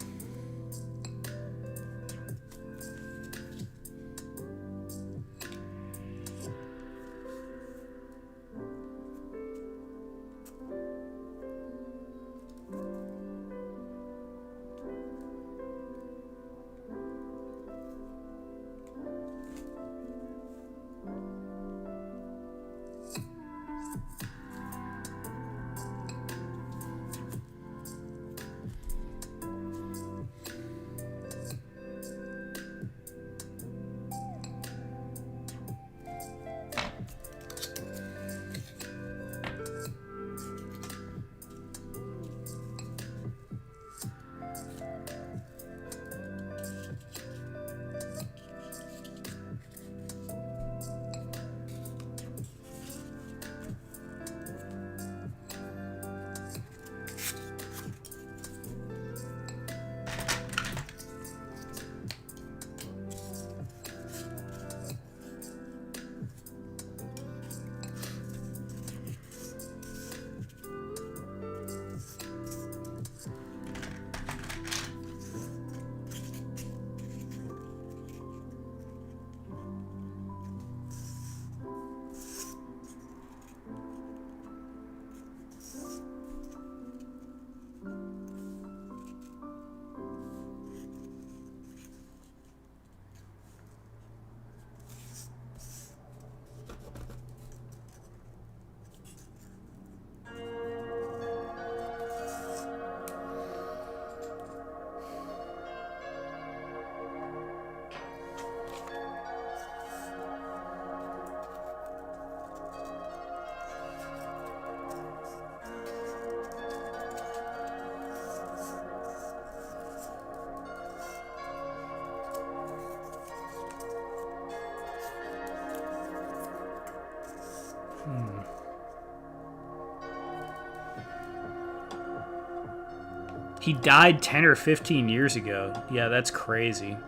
He died 10 or 15 years ago. Yeah, that's crazy.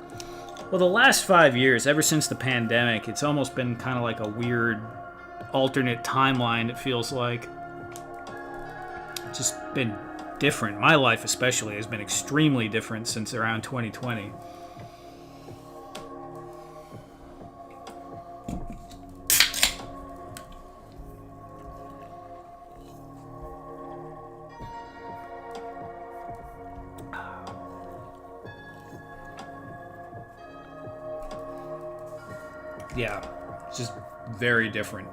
Well, the last 5 years, ever since the pandemic, it's almost been kind of like a weird alternate timeline, it feels like. It's just been different. My life especially has been extremely different since around 2020. Yeah, it's just very different.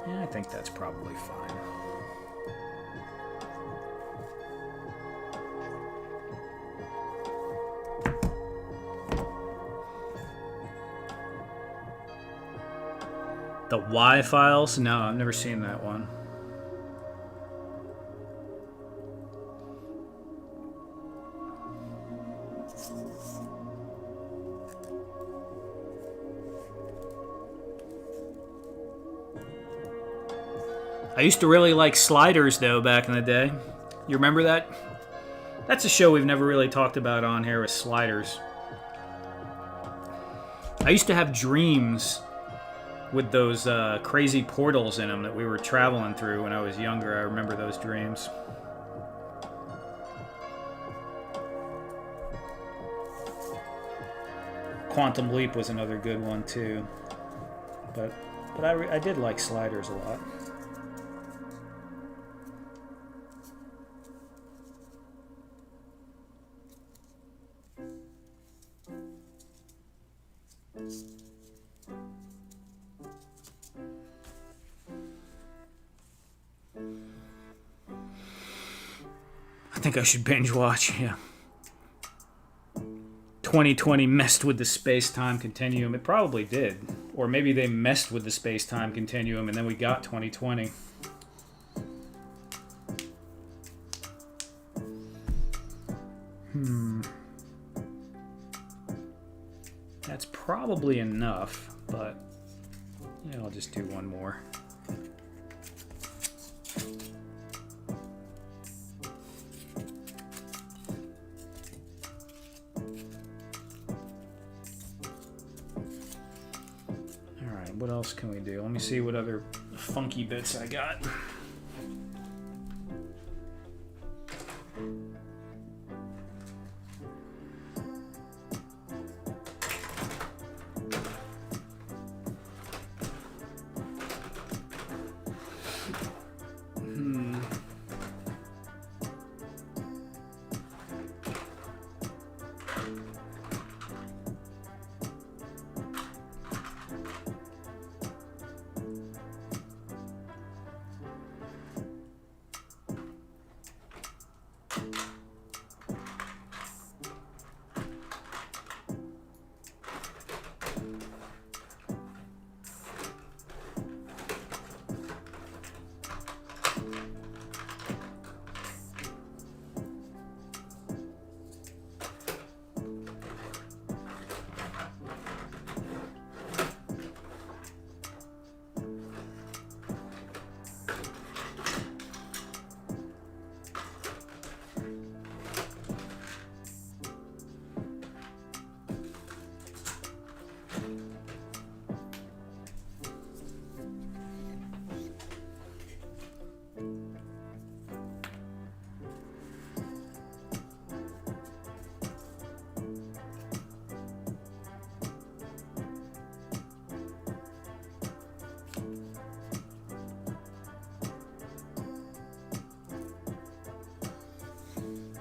Yeah, I think that's probably fine. The Y files? No, I've never seen that one. I used to really like Sliders, though, back in the day. You remember that? That's a show we've never really talked about on here, with Sliders. I used to have dreams with those crazy portals in them that we were traveling through when I was younger. I remember those dreams. Quantum Leap was another good one, too. But I did like Sliders a lot. I think I should binge watch, yeah. 2020 messed with the space-time continuum. It probably did. Or maybe they messed with the space-time continuum and then we got 2020. That's probably enough, but yeah, I'll just do one more. What else can we do? Let me see what other funky bits I got.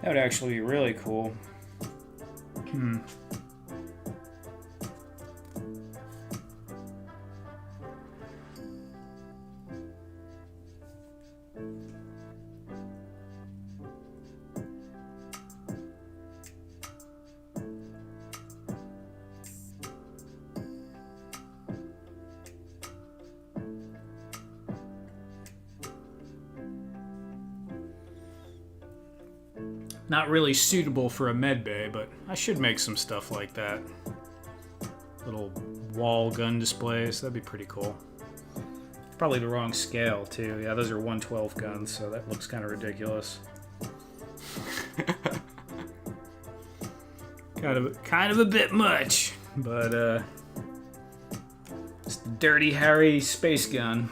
That would actually be really cool. Not really suitable for a med bay, but I should make some stuff like that. Little wall gun displays, that'd be pretty cool. probably the wrong scale too. Yeah, those are 1/12 guns, so that looks kind of ridiculous. kind of a bit much, but it's the Dirty Harry space gun.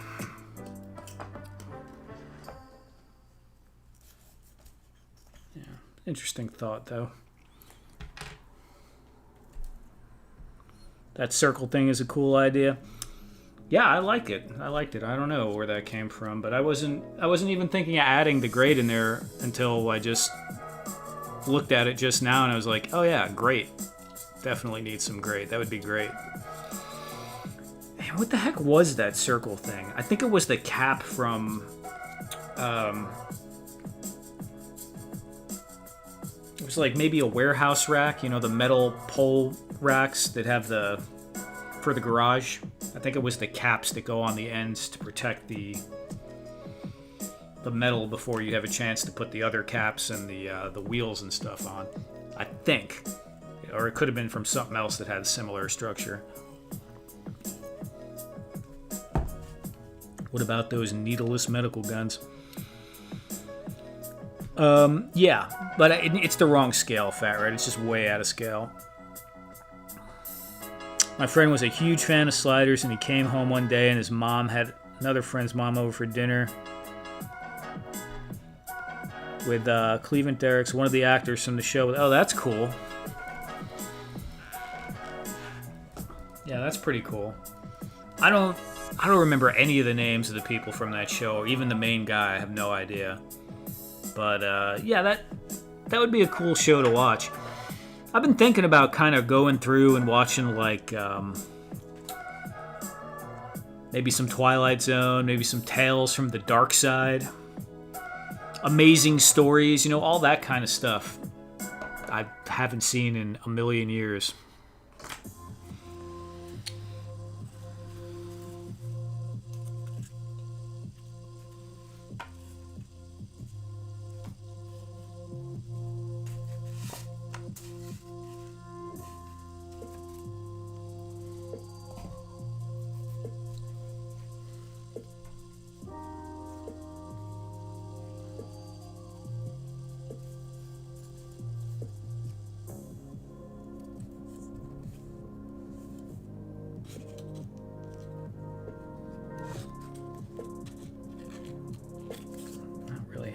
Yeah, interesting thought though. That circle thing is a cool idea. Yeah, I like it. I liked it. I don't know where that came from, but I wasn't even thinking of adding the grate in there until I just looked at it just now, and I was like, oh yeah, grate. Definitely need some grate. That would be great. Man, what the heck was that circle thing? I think it was the cap from it was like maybe a warehouse rack, you know, the metal pole racks that have for the garage. I think it was the caps that go on the ends to protect the metal before you have a chance to put the other caps and the wheels and stuff on. I think. Or it could have been from something else that had a similar structure. What about those needleless medical guns? Yeah, but it's the wrong scale, Fat Red. It's just way out of scale. My friend was a huge fan of sliders, and he came home one day, and his mom had another friend's mom over for dinner with Cleveland Derricks, one of the actors from the show. Oh, that's cool. Yeah, that's pretty cool. I don't remember any of the names of the people from that show, or even the main guy. I have no idea. But yeah, that would be a cool show to watch. I've been thinking about kind of going through and watching like maybe some Twilight Zone, maybe some Tales from the Dark Side, Amazing Stories, you know, all that kind of stuff I haven't seen in a million years.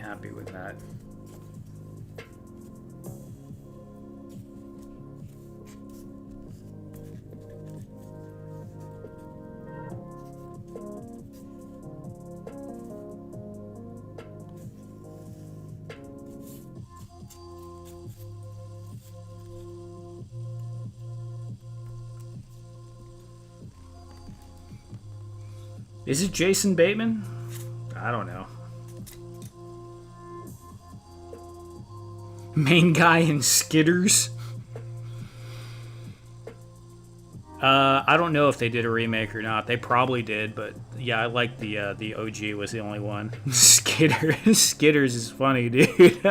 Happy with that. Is it Jason Bateman? I don't know. Main guy in Skitters. I don't know if they did a remake or not. They probably did, but yeah, I like the OG was the only one. Skitters is funny, dude.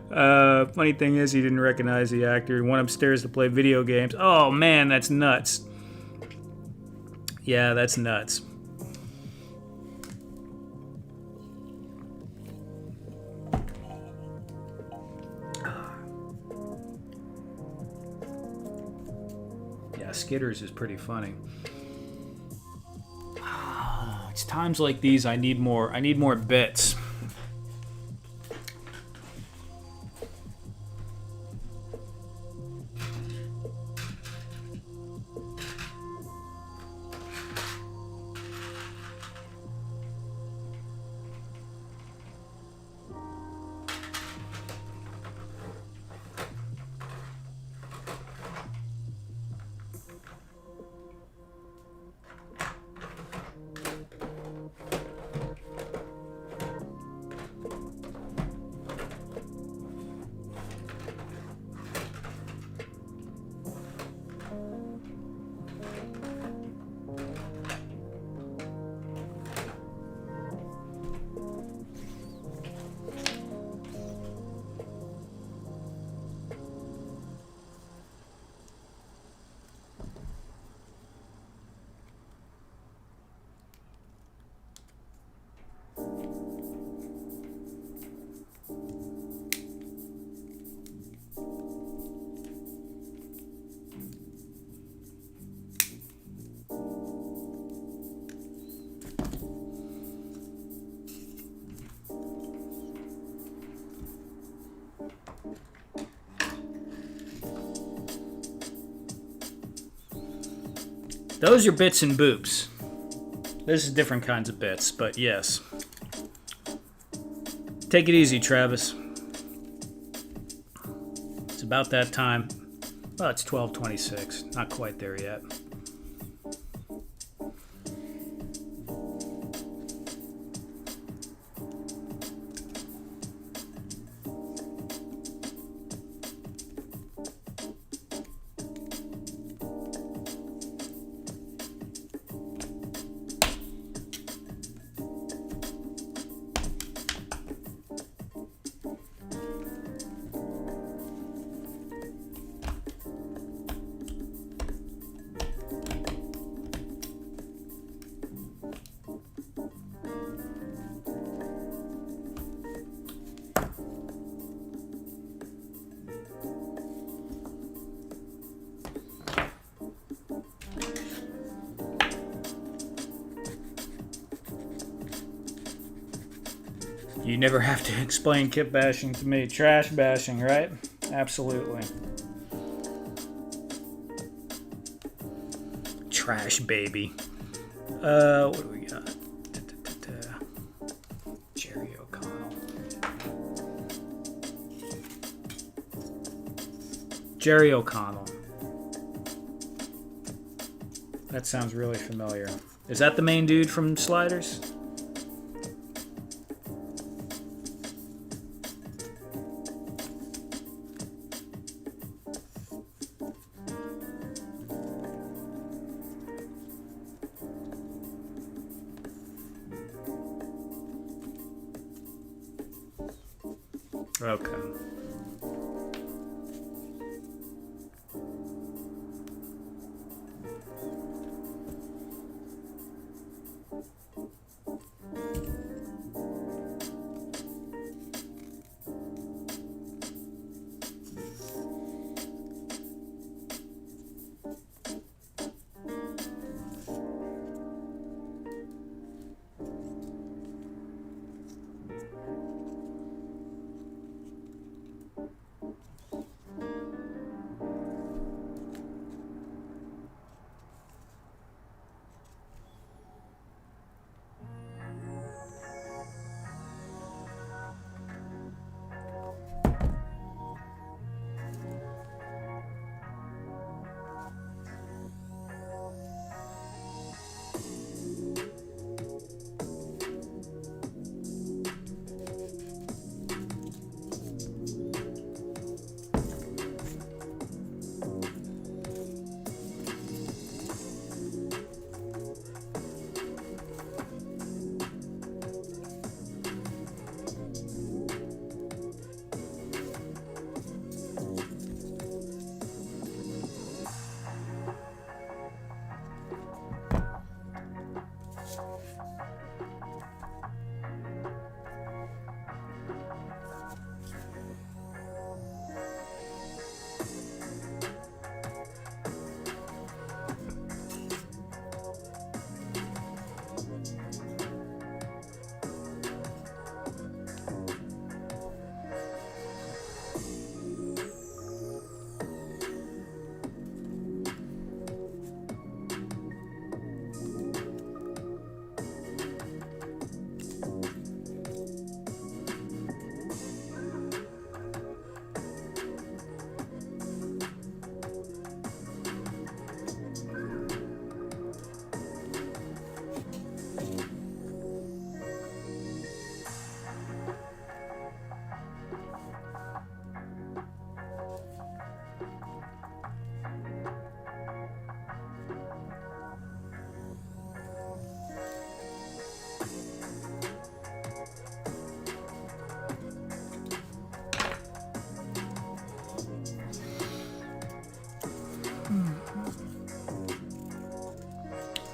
Funny thing is, he didn't recognize the actor. He went upstairs to play video games. Oh man, that's nuts. Yeah, that's nuts. Skitters is pretty funny. It's times like these I need more bits. Those are bits and boops. This is different kinds of bits, but yes. Take it easy, Travis. It's about that time. Well, it's 12:26. Not quite there yet. You never have to explain kit bashing to me. Trash bashing, right? Absolutely. Trash baby. What do we got? Jerry O'Connell. Jerry O'Connell. That sounds really familiar. Is that the main dude from Sliders? Okay.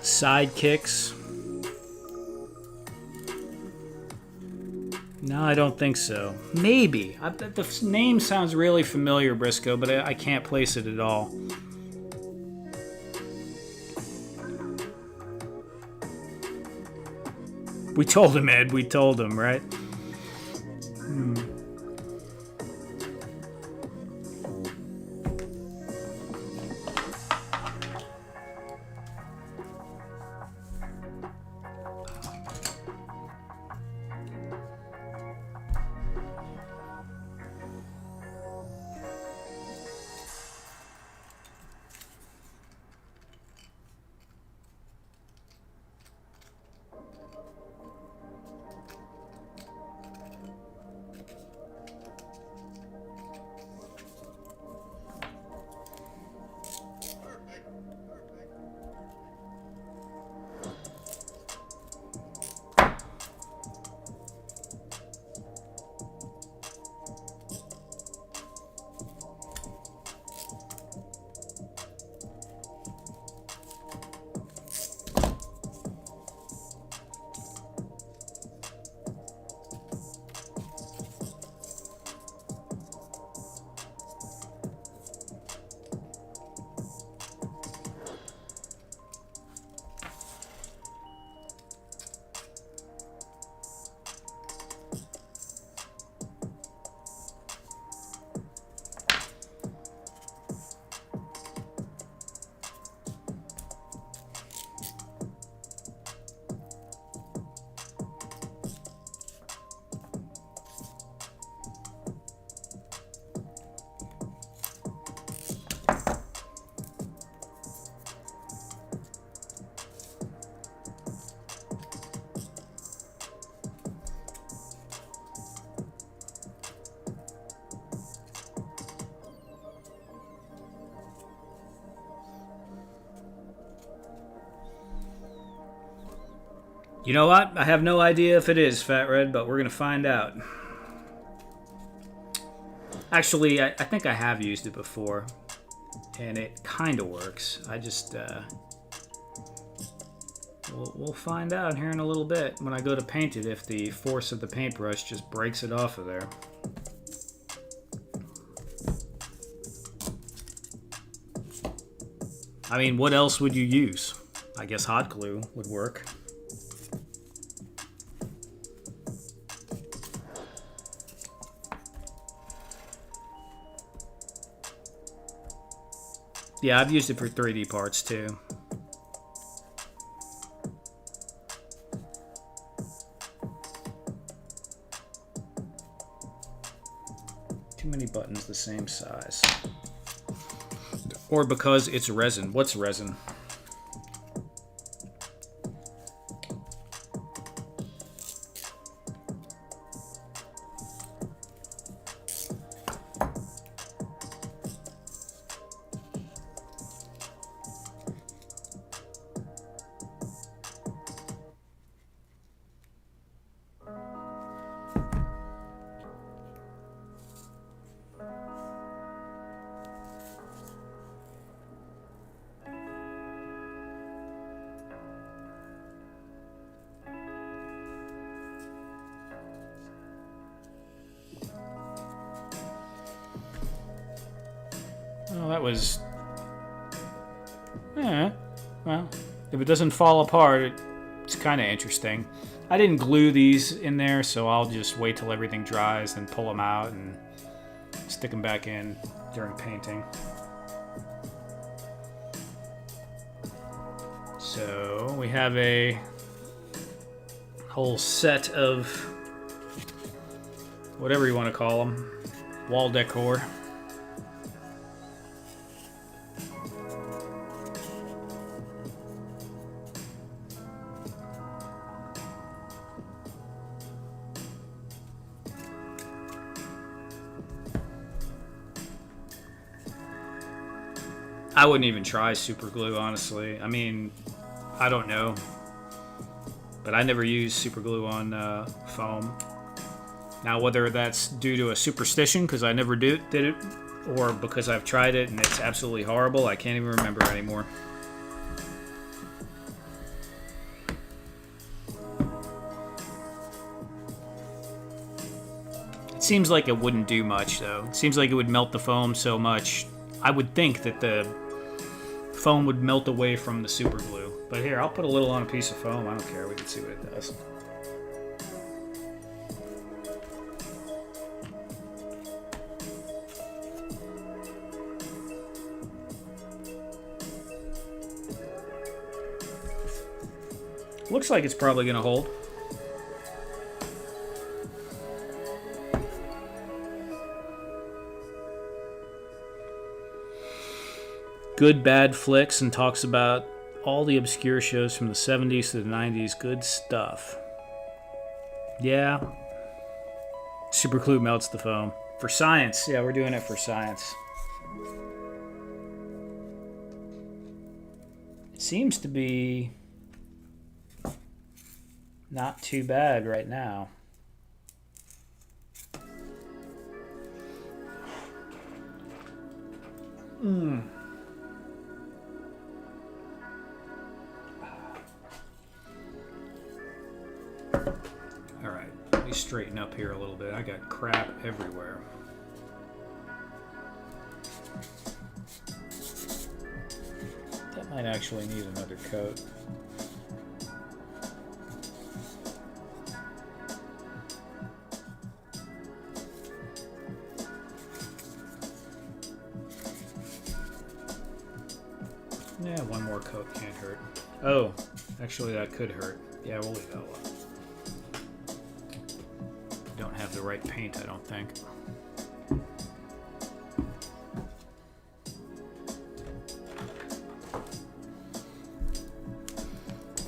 Sidekicks. No, I don't think so. Maybe. The name sounds really familiar, Briscoe, but I can't place it at all. We told him, Ed. We told him, right? You know what? I have no idea if it is, Fat Red, but we're going to find out. Actually, I think I have used it before, and it kind of works. I just... We'll find out here in a little bit when I go to paint it if the force of the paintbrush just breaks it off of there. I mean, what else would you use? I guess hot glue would work. Yeah, I've used it for 3D parts too. Too many buttons the same size. Or because it's resin. What's resin? Oh, that was... Yeah, well, if it doesn't fall apart, it's kind of interesting. I didn't glue these in there, so I'll just wait till everything dries, then pull them out and stick them back in during painting. So we have a whole set of whatever you want to call them, wall decor. I wouldn't even try super glue, honestly. I mean, I don't know. But I never used super glue on foam. Now, whether that's due to a superstition, because I never did it, or because I've tried it and it's absolutely horrible, I can't even remember anymore. It seems like it wouldn't do much, though. It seems like it would melt the foam so much. I would think that the foam would melt away from the super glue. But here, I'll put a little on a piece of foam. I don't care. We can see what it does. Looks like it's probably going to hold. Good Bad Flicks and talks about all the obscure shows from the 70s to the 90s. Good stuff. Yeah. Super glue melts the foam. For science. Yeah, we're doing it for science. It seems to be not too bad right now. Alright, let me straighten up here a little bit. I got crap everywhere. That might actually need another coat. Yeah, one more coat can't hurt. Oh, actually that could hurt. Yeah, we'll leave that alone. Don't have the right paint, I don't think.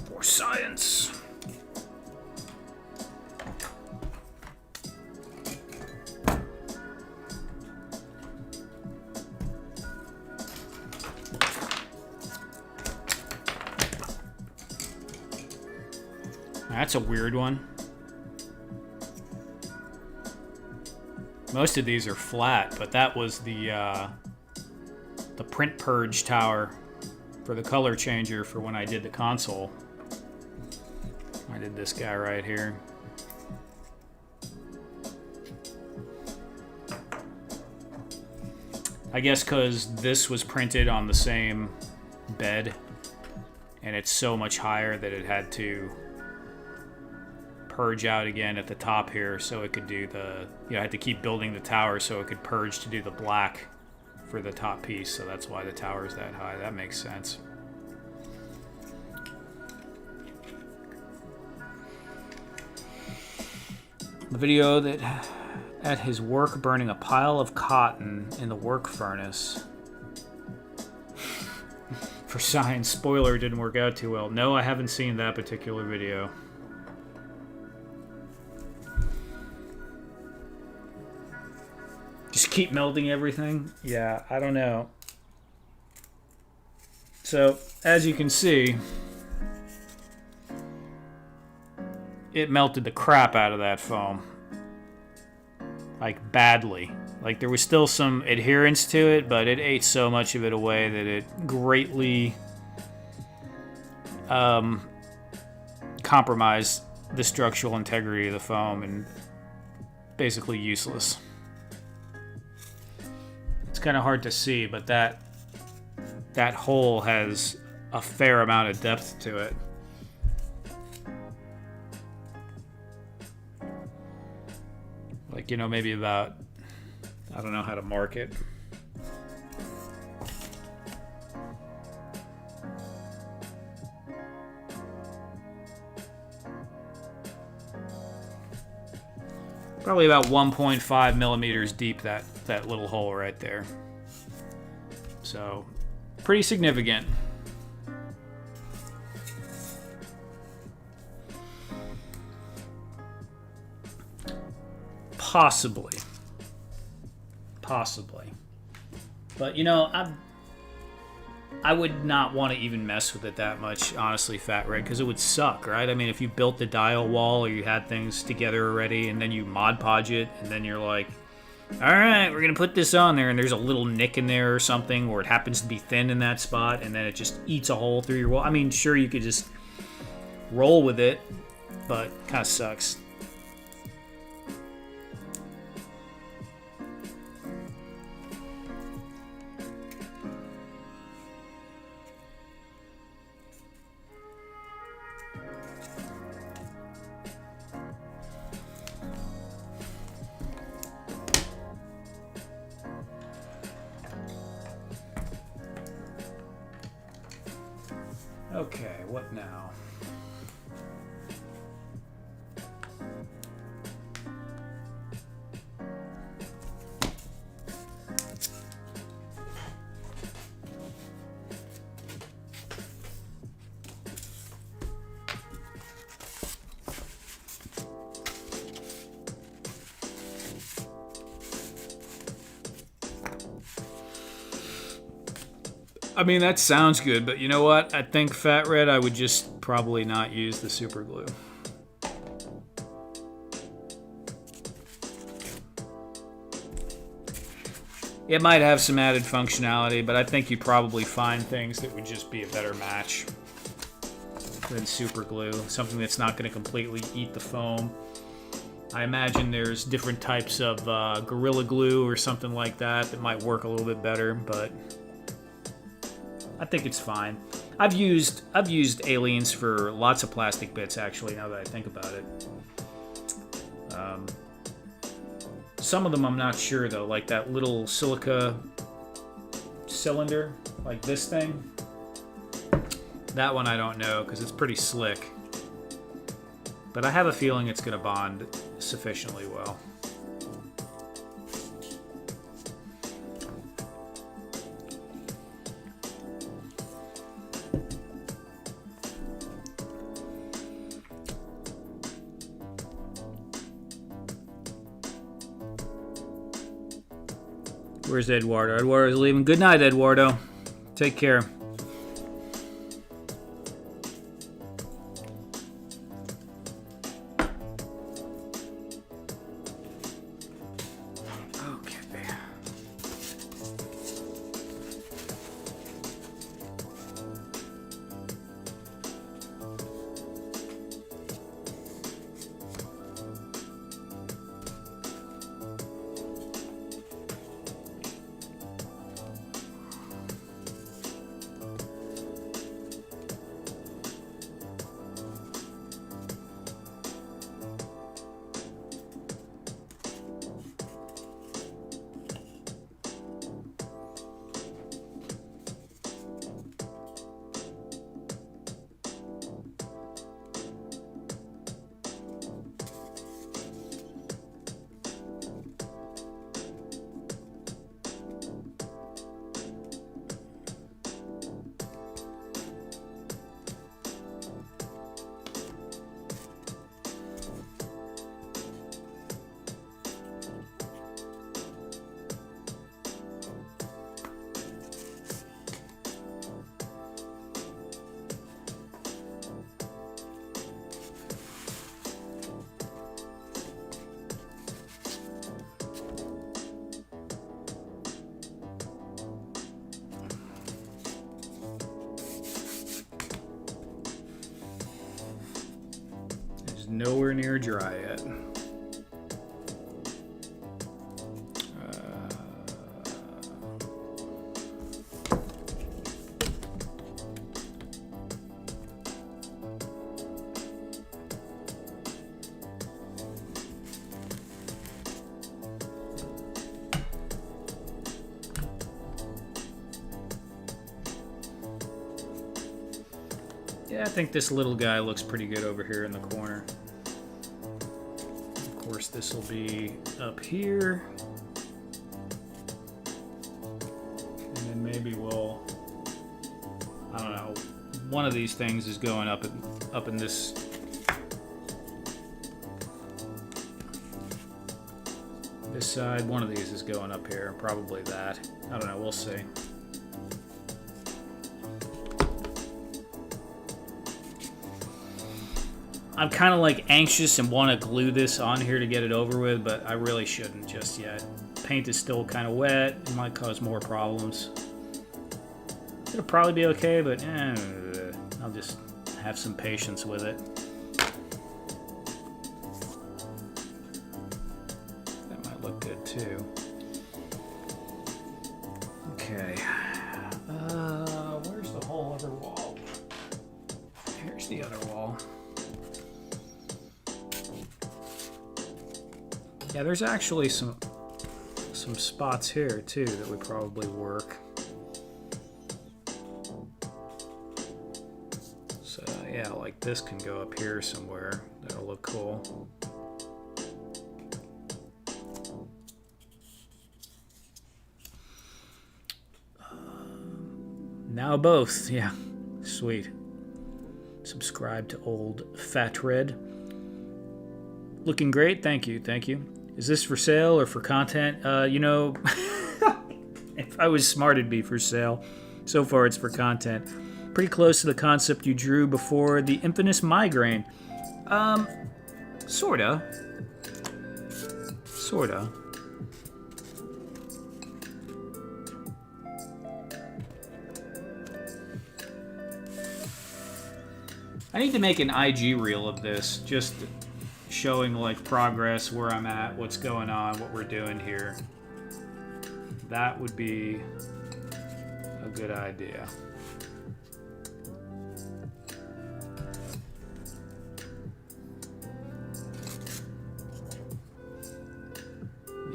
For science! That's a weird one. Most of these are flat, but that was the print purge tower for the color changer for when I did the console. I did this guy right here. I guess because this was printed on the same bed, and it's so much higher that it had to purge out again at the top here, so it could do the, I had to keep building the tower so it could purge to do the black for the top piece, so that's why the tower is that high. That makes sense. The video that at his work burning a pile of cotton in the work furnace. For science, spoiler, didn't work out too well. No, I haven't seen that particular video. Just keep melting everything? Yeah, I don't know. So, as you can see, it melted the crap out of that foam. Like, badly. Like, there was still some adherence to it, but it ate so much of it away that it greatly compromised the structural integrity of the foam and basically useless. It's kind of hard to see, but that hole has a fair amount of depth to it. Like, maybe about, I don't know how to mark it. Probably about 1.5 millimeters deep, that little hole right there. So, pretty significant. Possibly. But, I would not want to even mess with it that much, honestly, Fat Red, because it would suck, right? I mean, if you built the dial wall or you had things together already and then you Mod Podge it and then you're like, all right, we're going to put this on there, and there's a little nick in there or something, or it happens to be thin in that spot, and then it just eats a hole through your wall. I mean, sure, you could just roll with it, but kind of sucks. Okay, what now? I mean, that sounds good, but you know what? I think, Fat Red, I would just probably not use the super glue. It might have some added functionality, but I think you'd probably find things that would just be a better match than super glue. Something that's not going to completely eat the foam. I imagine there's different types of Gorilla Glue or something like that might work a little bit better, but I think it's fine. I've used Aliens for lots of plastic bits, actually, now that I think about it. Some of them I'm not sure, though, like that little silica cylinder, like this thing. That one I don't know, because it's pretty slick. But I have a feeling it's going to bond sufficiently well. Where's Eduardo? Eduardo's leaving. Good night, Eduardo. Take care. nowhere near dry yet. Yeah, I think this little guy looks pretty good over here in the corner. Of course, this will be up here. And then maybe we'll, I don't know, one of these things is going up in this side. One of these is going up here, probably that. I don't know, we'll see. I'm kind of like anxious and want to glue this on here to get it over with, but I really shouldn't just yet. Paint is still kind of wet. It might cause more problems. It'll probably be okay, but I'll just have some patience with it. That might look good too. Okay. Where's the whole other wall? Here's the other wall. Yeah, there's actually some spots here too that would probably work. So yeah, like this can go up here somewhere. That'll look cool. Now both, yeah, sweet. Subscribe to Old Fat Red. Looking great, thank you, thank you. Is this for sale or for content? You know, if I was smart, it'd be for sale. So far, it's for content. Pretty close to the concept you drew before the infamous migraine. Sorta. Sorta. I need to make an IG reel of this, just showing like progress, where I'm at, what's going on, what we're doing here. That would be a good idea.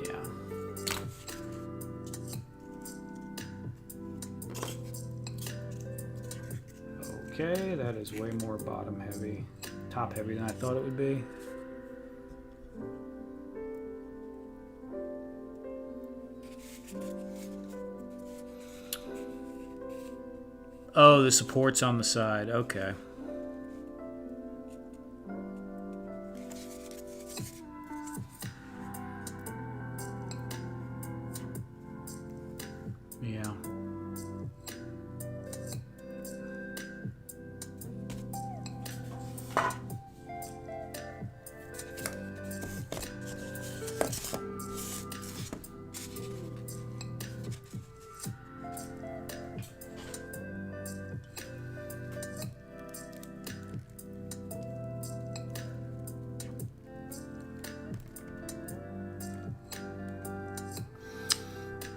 Yeah. Okay, that is way more bottom heavy, top heavy than I thought it would be. Oh, the support's on the side. Okay. Yeah.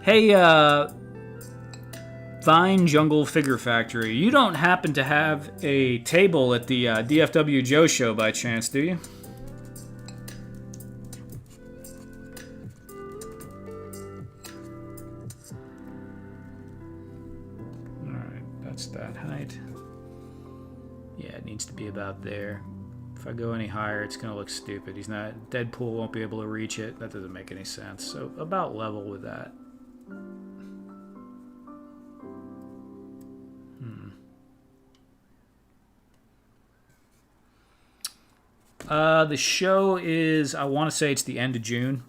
Hey, Vine Jungle Figure Factory, you don't happen to have a table at the DFW Joe show by chance, do you? Alright, that's that height. Yeah, it needs to be about there. If I go any higher, it's going to look stupid. Deadpool won't be able to reach it. That doesn't make any sense. So about level with that. The show is, I want to say it's the end of June.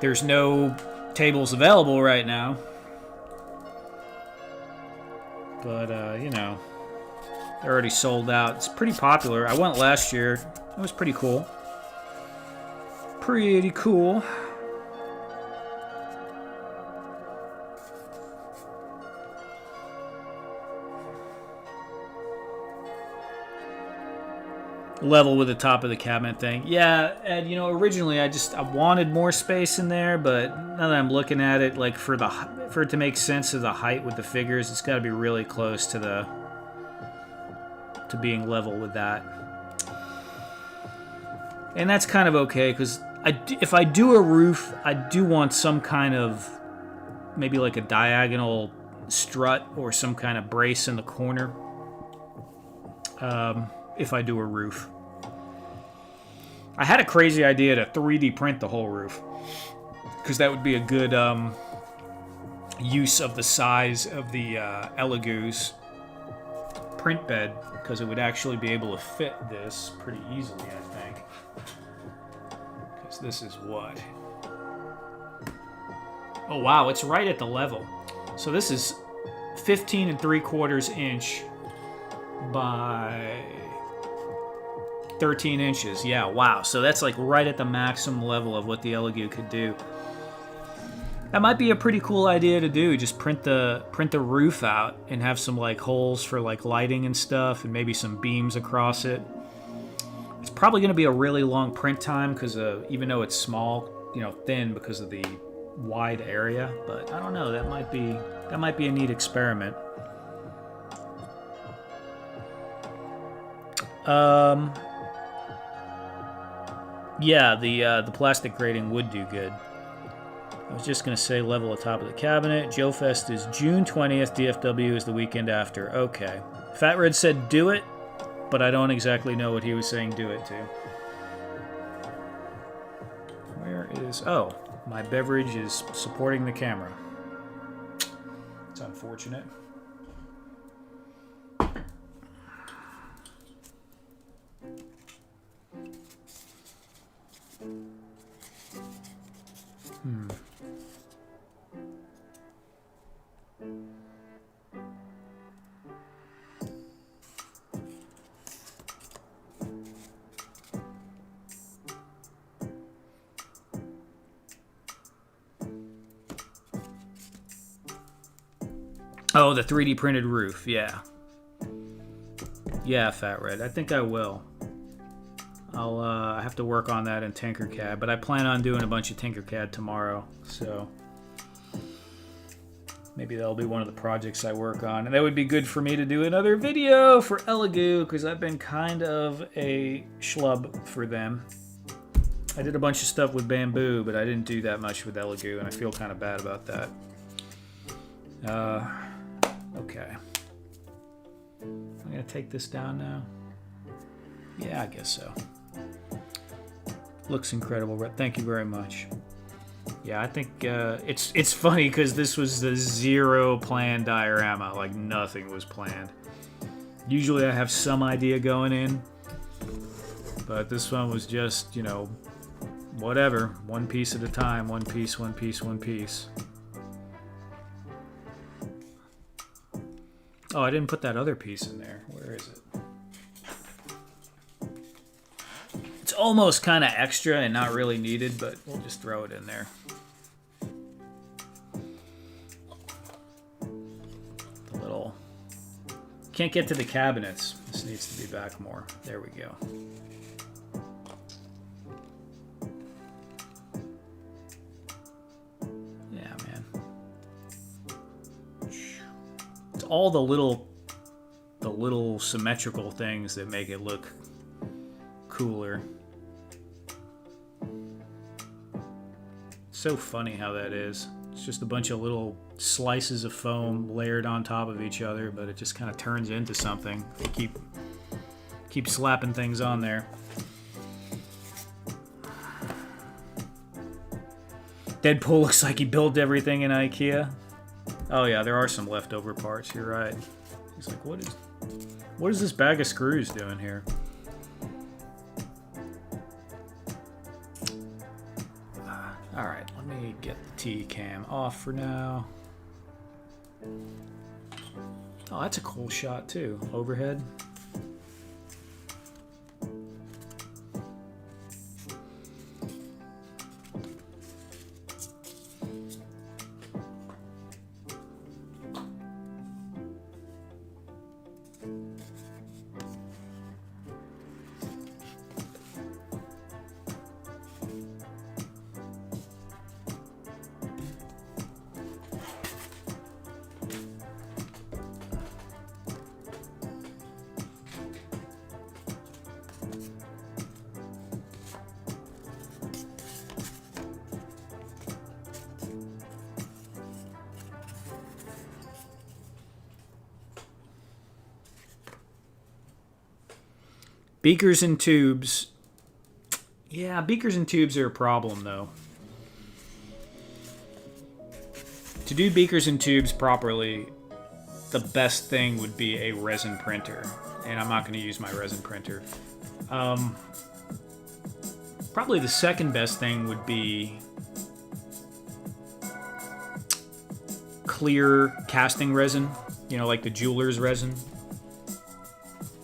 There's no tables available right now. But, you know, they're already sold out. It's pretty popular. I went last year. It was pretty cool. Pretty cool. level with the top of the cabinet thing. Yeah, and you know, originally I wanted more space in there, but now that I'm looking at it, like for it to make sense of the height with the figures, it's got to be really close to being level with that. And that's kind of okay, because if I do a roof, I do want some kind of, maybe like a diagonal strut or some kind of brace in the corner. If I do a roof. I had a crazy idea to 3D print the whole roof, because that would be a good use of the size of the Helladope's print bed, because it would actually be able to fit this pretty easily, I think. Because this is what? Oh wow, it's right at the level. So this is 15 3/4 inch by 13 inches. Yeah, wow. So that's like right at the maximum level of what the Helladope could do. That might be a pretty cool idea to do. Just print the roof out and have some like holes for like lighting and stuff, and maybe some beams across it. It's probably going to be a really long print time, because even though it's small, you know, thin because of the wide area. But I don't know. That might be a neat experiment. Yeah, the plastic grating would do good. I was just going to say level the top of the cabinet. Joe Fest is June 20th. DFW is the weekend after. Okay. Fat Red said do it, but I don't exactly know what he was saying do it to. Where is... Oh, my beverage is supporting the camera. It's unfortunate. Oh, the 3D printed roof, yeah. Yeah, Fat Red, I think I will. I have to work on that in Tinkercad, but I plan on doing a bunch of Tinkercad tomorrow, so maybe that'll be one of the projects I work on. And that would be good for me to do another video for Helladope, because I've been kind of a schlub for them. I did a bunch of stuff with Bamboo, but I didn't do that much with Helladope, and I feel kind of bad about that. Okay. I'm going to take this down now. Yeah, I guess so. Looks incredible, Brett. Thank you very much. Yeah, I think it's funny because this was the zero planned diorama. Like, nothing was planned. Usually I have some idea going in, but this one was just, you know, whatever. One piece at a time. One piece, one piece, one piece. Oh, I didn't put that other piece in there. Where is it? It's almost kind of extra and not really needed, but we'll just throw it in there. The little... Can't get to the cabinets. This needs to be back more. There we go. Yeah, man. It's all the little symmetrical things that make it look cooler. So funny how that is. It's just a bunch of little slices of foam layered on top of each other, but it just kind of turns into something if you keep slapping things on there. Deadpool looks like he built everything in IKEA. Oh yeah, there are some leftover parts. You're right. He's like, what is this bag of screws doing here? All right, let me get the T-cam off for now. Oh, that's a cool shot too. Overhead. Beakers and tubes. Yeah, beakers and tubes are a problem, though. To do beakers and tubes properly, the best thing would be a resin printer. And I'm not going to use my resin printer. Probably the second best thing would be clear casting resin, you know, like the jeweler's resin,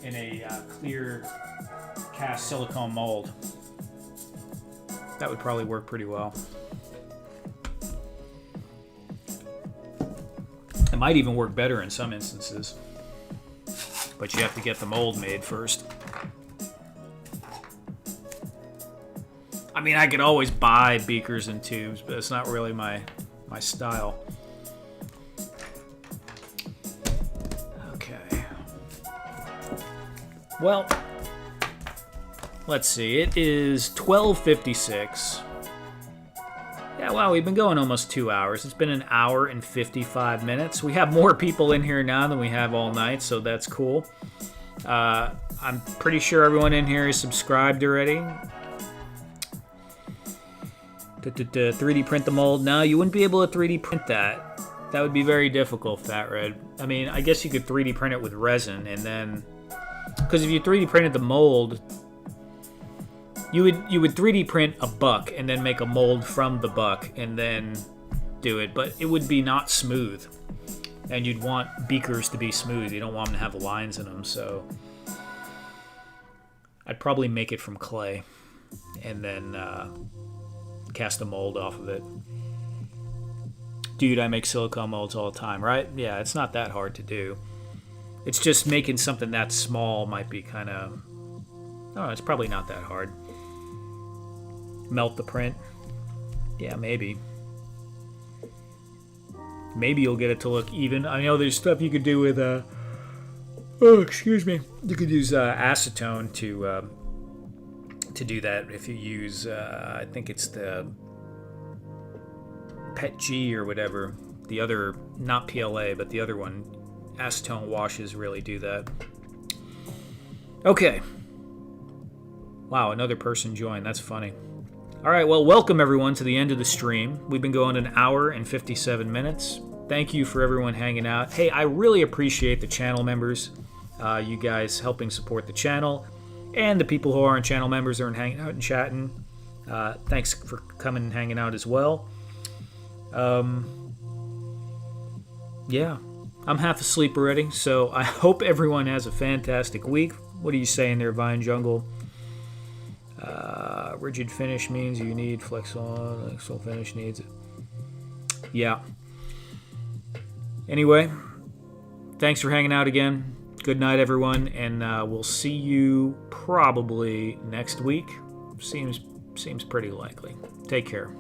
in a clear cast silicone mold. That would probably work pretty well. It might even work better in some instances, but you have to get the mold made first. I mean, I could always buy beakers and tubes, but it's not really my style. Okay. Well, let's see. It is 12:56. Yeah, wow, we've been going almost 2 hours. It's been an hour and 55 minutes. We have more people in here now than we have all night, so that's cool. I'm pretty sure everyone in here is subscribed already. 3D print the mold. No, you wouldn't be able to 3D print that. That would be very difficult, Fat Red. I mean, I guess you could 3D print it with resin, and then... Because if you 3D printed the mold... You would 3D print a buck and then make a mold from the buck and then do it, but it would be not smooth. And you'd want beakers to be smooth. You don't want them to have lines in them, so I'd probably make it from clay and then cast a mold off of it. Dude, I make silicone molds all the time, right? Yeah, it's not that hard to do. It's just making something that small might be kind of... Oh, it's probably not that hard. Melt the print. Yeah, maybe. Maybe you'll get it to look even. I know there's stuff you could do with oh, excuse me. You could use acetone to do that if you use I think it's the PET G or whatever. The other, not PLA, but the other one. Acetone washes really do that. Okay. Wow, another person joined. That's funny. All right, well, welcome everyone to the end of the stream. We've been going an hour and 57 minutes. Thank you for everyone hanging out. Hey, I really appreciate the channel members, you guys helping support the channel, and the people who aren't channel members are hanging out and chatting. Thanks for coming and hanging out as well. Yeah, I'm half asleep already, so I hope everyone has a fantastic week. What are you saying there, Vine Jungle? Rigid finish means you need flexible finish needs it. Yeah. Anyway, thanks for hanging out again. Good night, everyone, and we'll see you probably next week. Seems pretty likely. Take care.